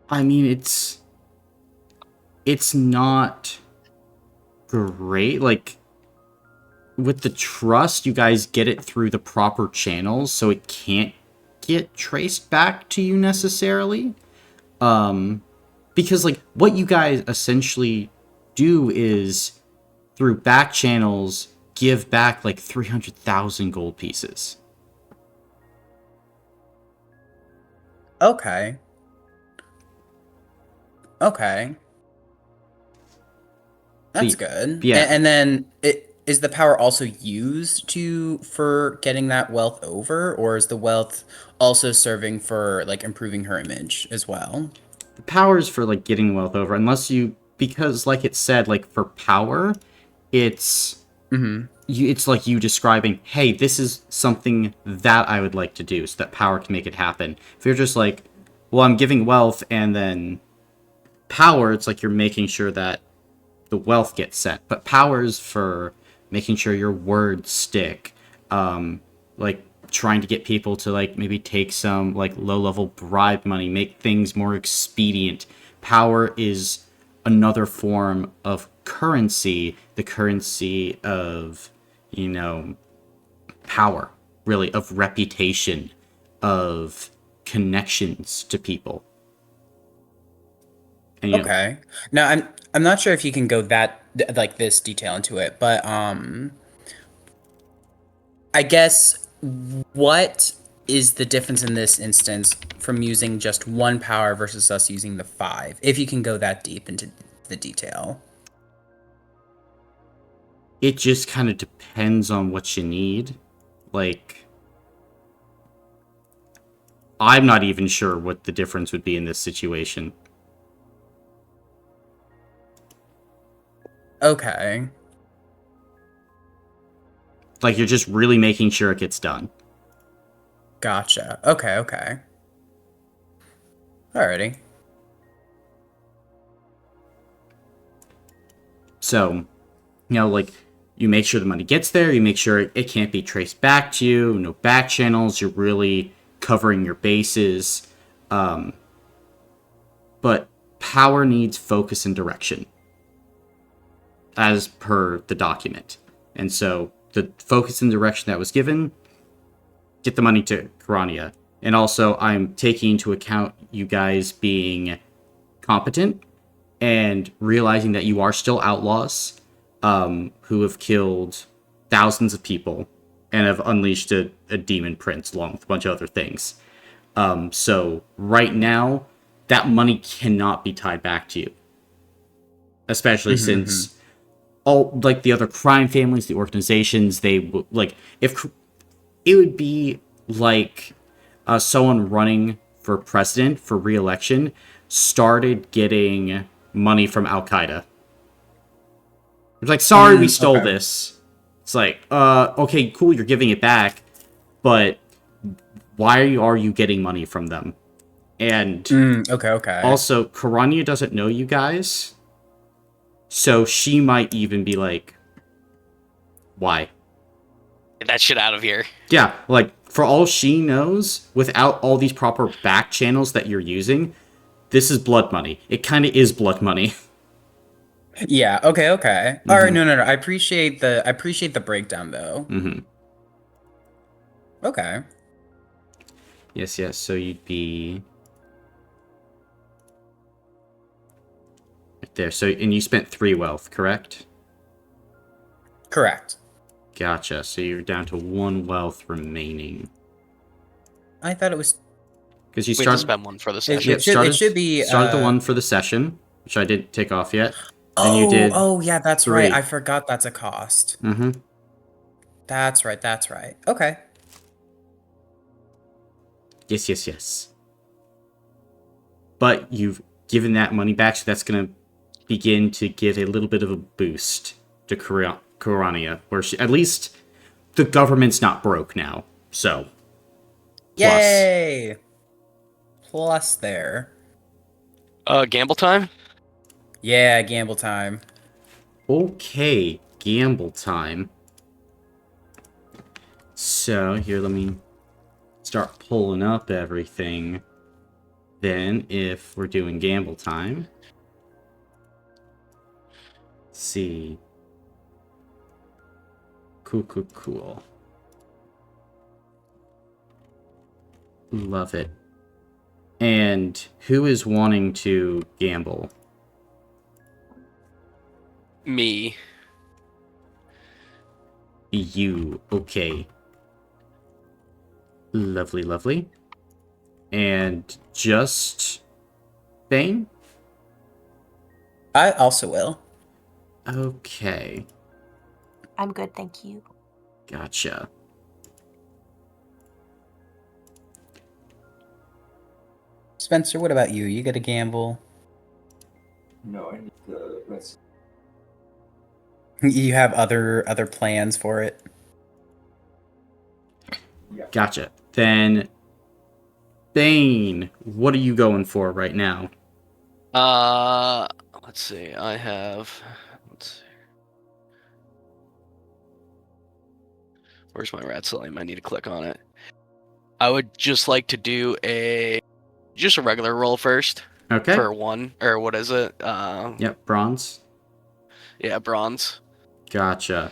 I mean, it's not great. Like, with the trust, you guys get it through the proper channels, so it can't get traced back to you necessarily. Because like what you guys essentially do is through back channels give back like 300,000 gold pieces. Okay. That's But, good. yeah, And then is the power also used for getting that wealth over, or is the wealth also serving for like improving her image as well? the powers for like getting wealth over, unless you, because like it said, like for power, it's Mm-hmm. it's like you describing, hey, this is something that I would like to do, so that power can make it happen. If you're just like, well, I'm giving wealth and then power, it's like you're making sure that the wealth gets set. But powers for making sure your words stick, like trying to get people to like maybe take some like low level bribe money, make things more expedient. Power is another form of currency, the currency of, power, really, of reputation, of connections to people. And Okay. Now I'm not sure if you can go that like this detail into it, but I guess what is the difference in this instance from using just 1 power versus us using the 5? If you can go that deep into the detail. it just kind of depends on what you need. Like, I'm not even sure what the difference would be in this situation. Okay. Like, you're just really making sure it gets done. Gotcha. Okay. Alrighty. So, like, you make sure the money gets there, you make sure it can't be traced back to you, no back channels, you're really covering your bases. But power needs focus and direction, as per the document. And so, the focus and direction that was given, get the money to Karania. And also, I'm taking into account you guys being competent and realizing that you are still outlaws who have killed thousands of people and have unleashed a demon prince along with a bunch of other things. So right now, that money cannot be tied back to you. Especially since all, like, the other crime families, the organizations, they, like, if it would be like someone running for president for re-election started getting money from Al Qaeda. It's like, sorry, we stole this. It's like, okay, cool, you're giving it back, but why are you getting money from them? And Okay. also, Karania doesn't know you guys, so she might even be like, why? Get that shit out of here. Yeah, like, for all she knows, without all these proper back channels that you're using, this is blood money. It kind of is blood money. Yeah. Okay. All right. No. I appreciate the breakdown though. Okay. Yes. So you'd be right there. So, and you spent 3 wealth, correct? Correct. Gotcha. So you're down to 1 wealth remaining. I thought it was. Because you We had to started. spend one for the It, session. it should be. Started the one for the session, which I didn't take off yet. Oh, and you did yeah, that's 3. right. I forgot that's a cost. That's right. Okay. Yes. But you've given that money back, so that's going to begin to give a little bit of a boost to Karania, where at least the government's not broke now. So, Yay! Plus there. Gamble time? Yeah, gamble time. Okay, gamble time. So, here, let me start pulling up everything. Then, if we're doing gamble time. Let's see. Cool. Love it. And who is wanting to gamble? Me. You. Okay. Lovely. And just Bane? I also will. Okay. I'm good, thank you. Gotcha. Spencer, what about you? You got to gamble? No, I need the rest. You have other plans for it? Gotcha. Then, Bane, what are you going for right now? Let's see. Let's see. Where's my rat slime? I need to click on it. I would just like to do just a regular roll first. Okay. For 1, or what is it? Yep, bronze. Yeah, bronze. Gotcha.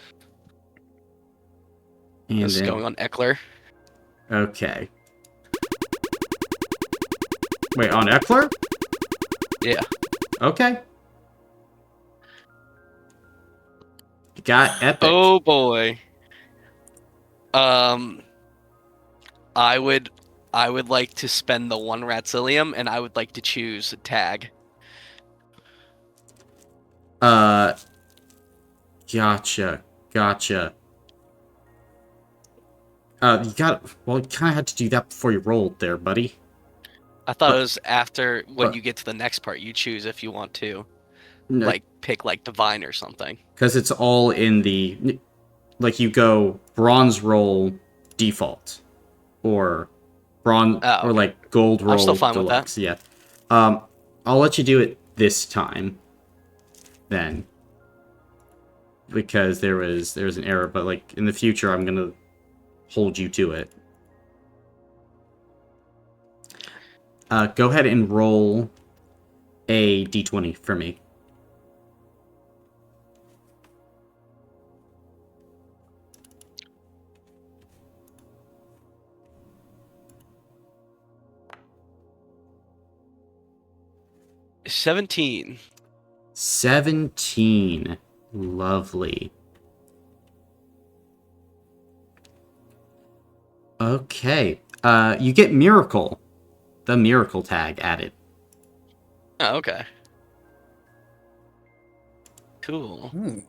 And This is then, going on Eckler. okay. Wait, on Eckler? Yeah. Okay. Got epic. Oh boy. I would like to spend the 1 Ratzilium, and I would like to choose a tag. Gotcha. You kind of had to do that before you rolled there, buddy. I thought it was after when you get to the next part, you choose if you want to, like, pick like divine or something. Because it's all in the, like, you go bronze roll default, or bronze Oh, or okay. like gold roll I'm still fine with that. deluxe. Yeah. I'll let you do it this time. Then, because there was an error, but like in the future, I'm gonna hold you to it. Go ahead and roll a d20 for me. $17. 17. Lovely. Okay. You get miracle. The miracle tag added. Oh, okay. Cool. Ooh.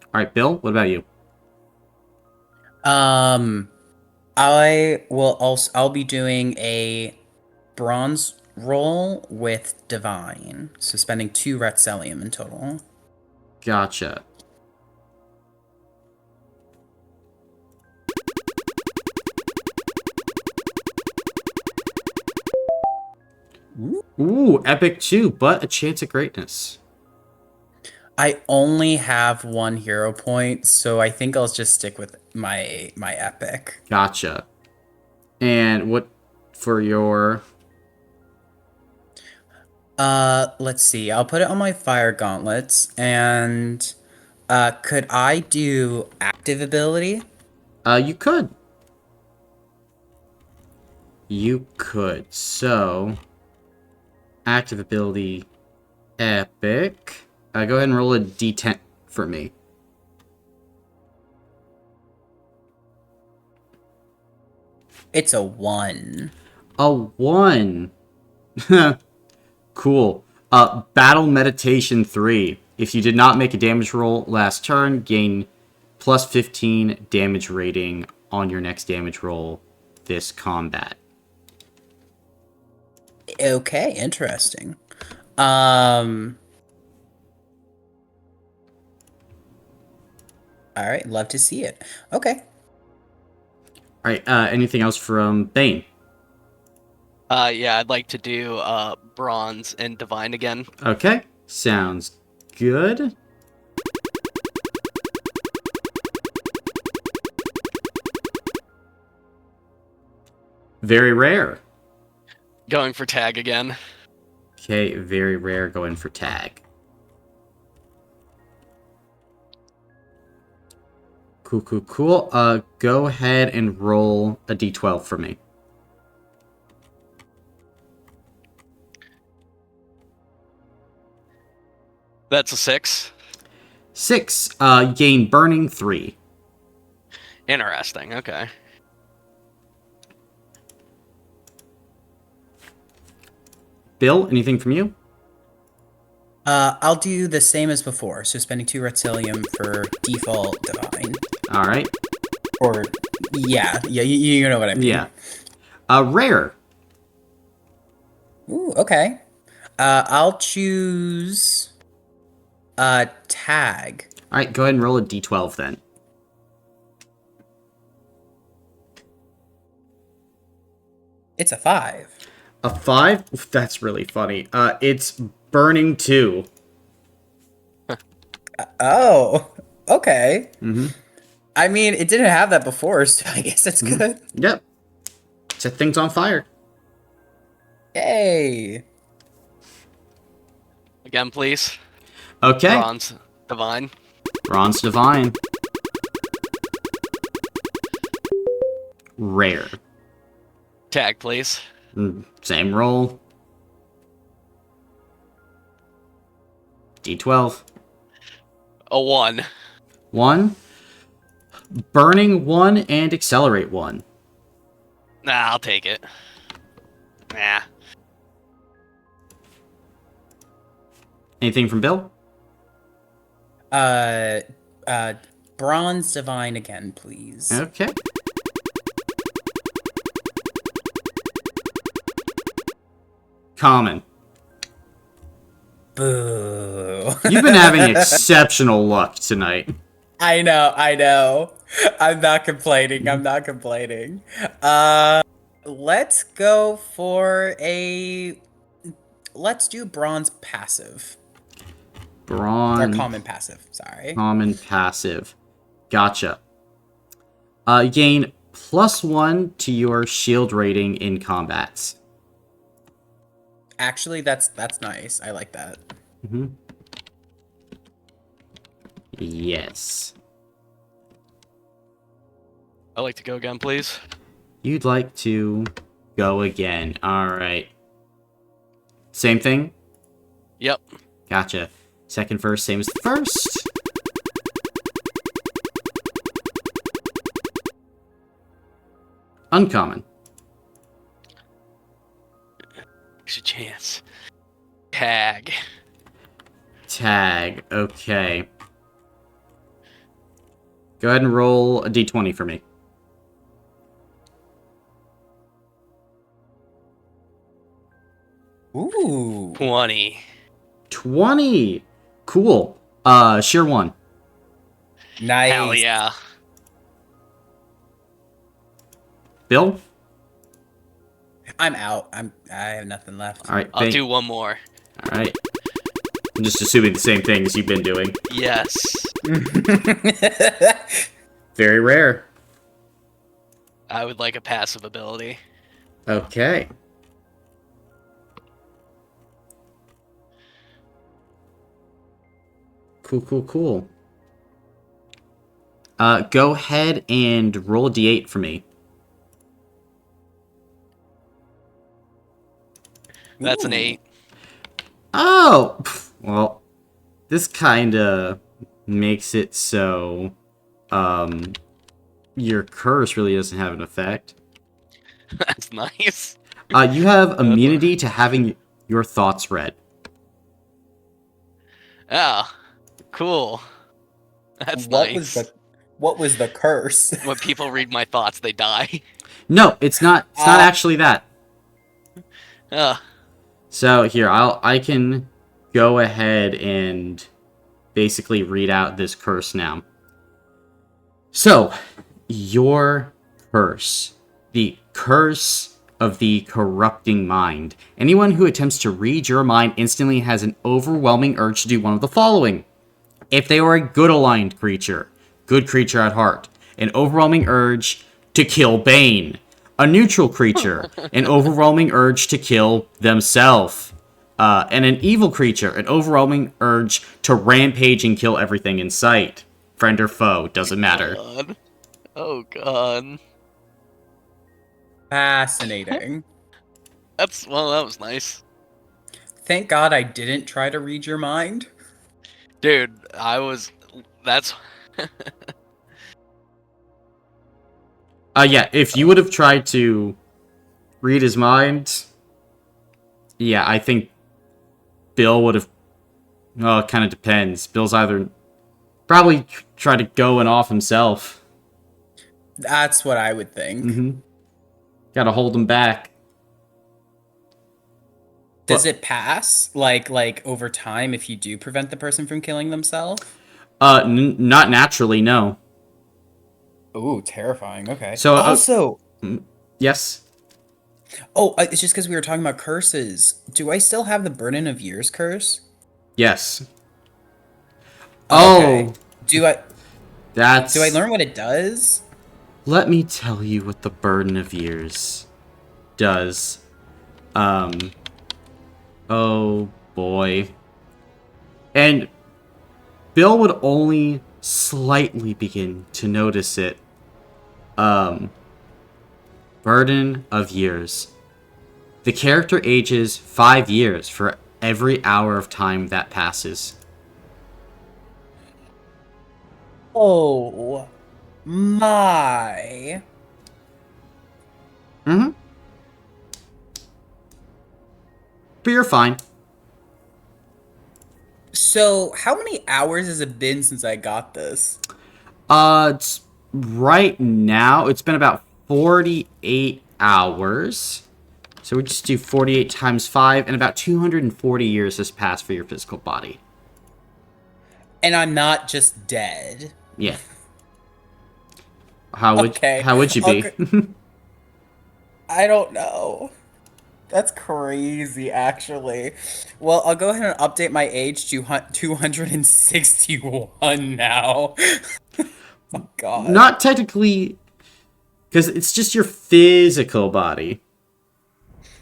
All right, Bill. What about you? I'll be doing a bronze roll with divine, so spending 2 Retsellium in total. Gotcha. Ooh, epic 2, but a chance at greatness. I only have 1 hero point, so I think I'll just stick with my epic. Gotcha. And what for your... Let's see. I'll put it on my fire gauntlets, and could I do active ability? You could. You could. So, active ability, epic. Go ahead and roll a d10 for me. It's a 1. A 1. Cool. Battle Meditation 3. If you did not make a damage roll last turn, gain plus 15 damage rating on your next damage roll this combat. Okay, interesting. All right, love to see it. Okay. Alright, anything else from Bane? Yeah, I'd like to do bronze and divine again. Okay, sounds good. Very rare. Going for tag again. Okay, very rare going for tag. Cool, cool, cool. Go ahead and roll a d12 for me. That's a 6. 6. Gain burning 3. Interesting. Okay. Bill, anything from you? I'll do the same as before. So spending 2 Retsillium for default divine. Alright. Or yeah, you know what I mean. Yeah. Rare. Ooh, okay. I'll choose tag. Alright, go ahead and roll a d12 then. It's a 5. A 5? That's really funny. It's burning 2. Oh, okay. Mm-hmm. I mean, it didn't have that before, so I guess it's good. Yep. Set things on fire. Yay. Again, please. Okay. Bronze divine. Bronze Divine. Rare. Tag, please. Same roll. D12. A 1. 1. Burning 1 and accelerate 1. Nah, I'll take it. Nah. Anything from Bill? Bronze divine again, please. Okay. Common. Boo. You've been having exceptional luck tonight. I know. I'm not complaining. I'm not complaining. Let's go for a. Let's do bronze passive or Bronze, common passive. Sorry. common, passive. Gotcha. You gain +1 to your shield rating in combats. Actually, that's nice. I like that. Mm-hmm. Yes. I'd like to go again, please. You'd like to go again. Alright. Same thing? Yep. Gotcha. Second first, same as the first. Uncommon. There's a chance. Tag. Tag. Okay. Go ahead and roll a d20 for me. Ooh. 20. 20! Cool. Sheer 1. Nice. Hell yeah. Bill? I'm out. I have nothing left. Alright, I'll do one more. Alright. I'm just assuming the same thing as you've been doing. Yes. Very rare. I would like a passive ability. Okay. Cool. Go ahead and roll a d8 for me. That's an Ooh. 8. Oh! Well, this kinda makes it so, your curse really doesn't have an effect. That's nice. You have immunity to having your thoughts read. Ah, cool. That's What nice. what was the curse? When people read my thoughts, they die. No, it's not actually that. Ah, So here, I can go ahead and basically read out this curse now. So, your curse. The curse of the corrupting mind. Anyone who attempts to read your mind instantly has an overwhelming urge to do one of the following. If they are a good aligned creature, good creature at heart, an overwhelming urge to kill Bane. A neutral creature, an overwhelming urge to kill themselves. And an evil creature, an overwhelming urge to rampage and kill everything in sight. Friend or foe, doesn't matter. God. Oh god. Fascinating. That was nice. Thank God I didn't try to read your mind. Dude, that's Yeah, if you would have tried to read his mind, yeah, I think Bill would have. Well, it kind of depends. Bill's either probably try to go and off himself. That's what I would think. Mm-hmm. Gotta hold him back. Does it pass like over time if you do prevent the person from killing themselves? Not naturally, no. Ooh, terrifying. Okay. So, also, yes. oh, it's just because we were talking about curses. Do I still have the Burden of Years curse? Yes. Okay. Oh, Do I that's. do I learn what it does? Let me tell you what the Burden of Years does. Oh boy. And Bill would only slightly begin to notice it. Burden of Years. The character ages 5 years for every hour of time that passes. Oh my. Mm-hmm. But you're fine. So, how many hours has it been since I got this? It's right now, it's been about 48 hours. So we just do 48 times 5, and about 240 years has passed for your physical body. And I'm not just dead. Yeah. Okay. How would you I'll be? go- I don't know. That's crazy, actually. Well, I'll go ahead and update my age to 261 now. Oh, God. Not technically, because it's just your physical body.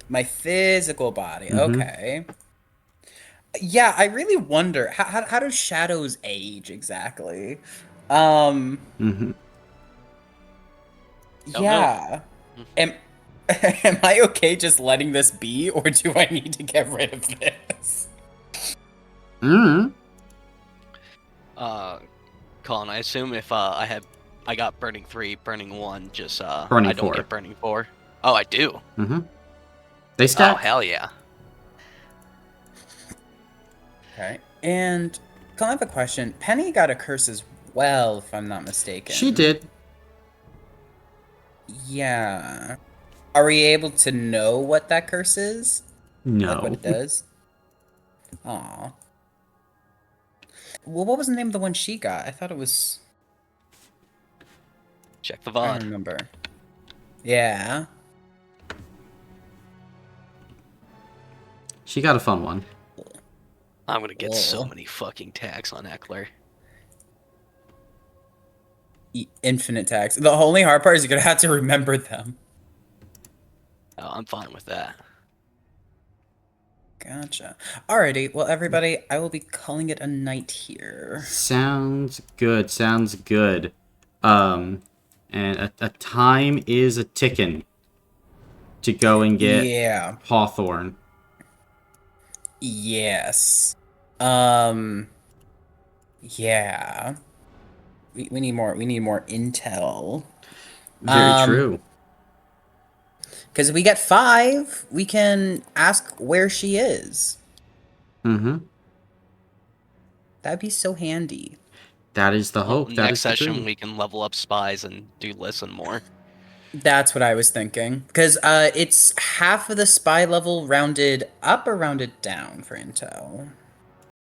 My physical body. Mhm. Okay. Yeah, I really wonder how do shadows age exactly? Um, Mhm. Don't know. yeah. Am am I okay just letting this be, or do I need to get rid of this? Mhm. Colin, I assume if I got burning 3, burning 1, just Burning I don't 4. get burning 4. Oh, I do. Mhm. They Oh, stack. hell yeah. Okay. And can I have a question? Penny got a curse as well, if I'm not mistaken. She did. Yeah. Are we able to know what that curse is? Like what No. it does? Aw. Well, what was the name of the one she got? I thought it was. Check the I don't VOD. remember. Yeah. She got a fun one. I'm gonna get so Oh. many fucking tags on Eckler. Infinite tags. The only hard part is you're gonna have to remember them. Oh, I'm fine with that. Gotcha. Alrighty. Well, everybody, I will be calling it a night here. Sounds good. Sounds good. And a time is a ticking to go and get Yeah. Hawthorne. Yes. Yeah. We need more. We need more intel. Very true. Because if we get 5, we can ask where she is. Mm-hmm. That'd be so handy. That is the Well, hope. That next is the session dream. we can level up spies and do listen more. That's what I was thinking. Because it's half of the spy level rounded up or rounded down for intel.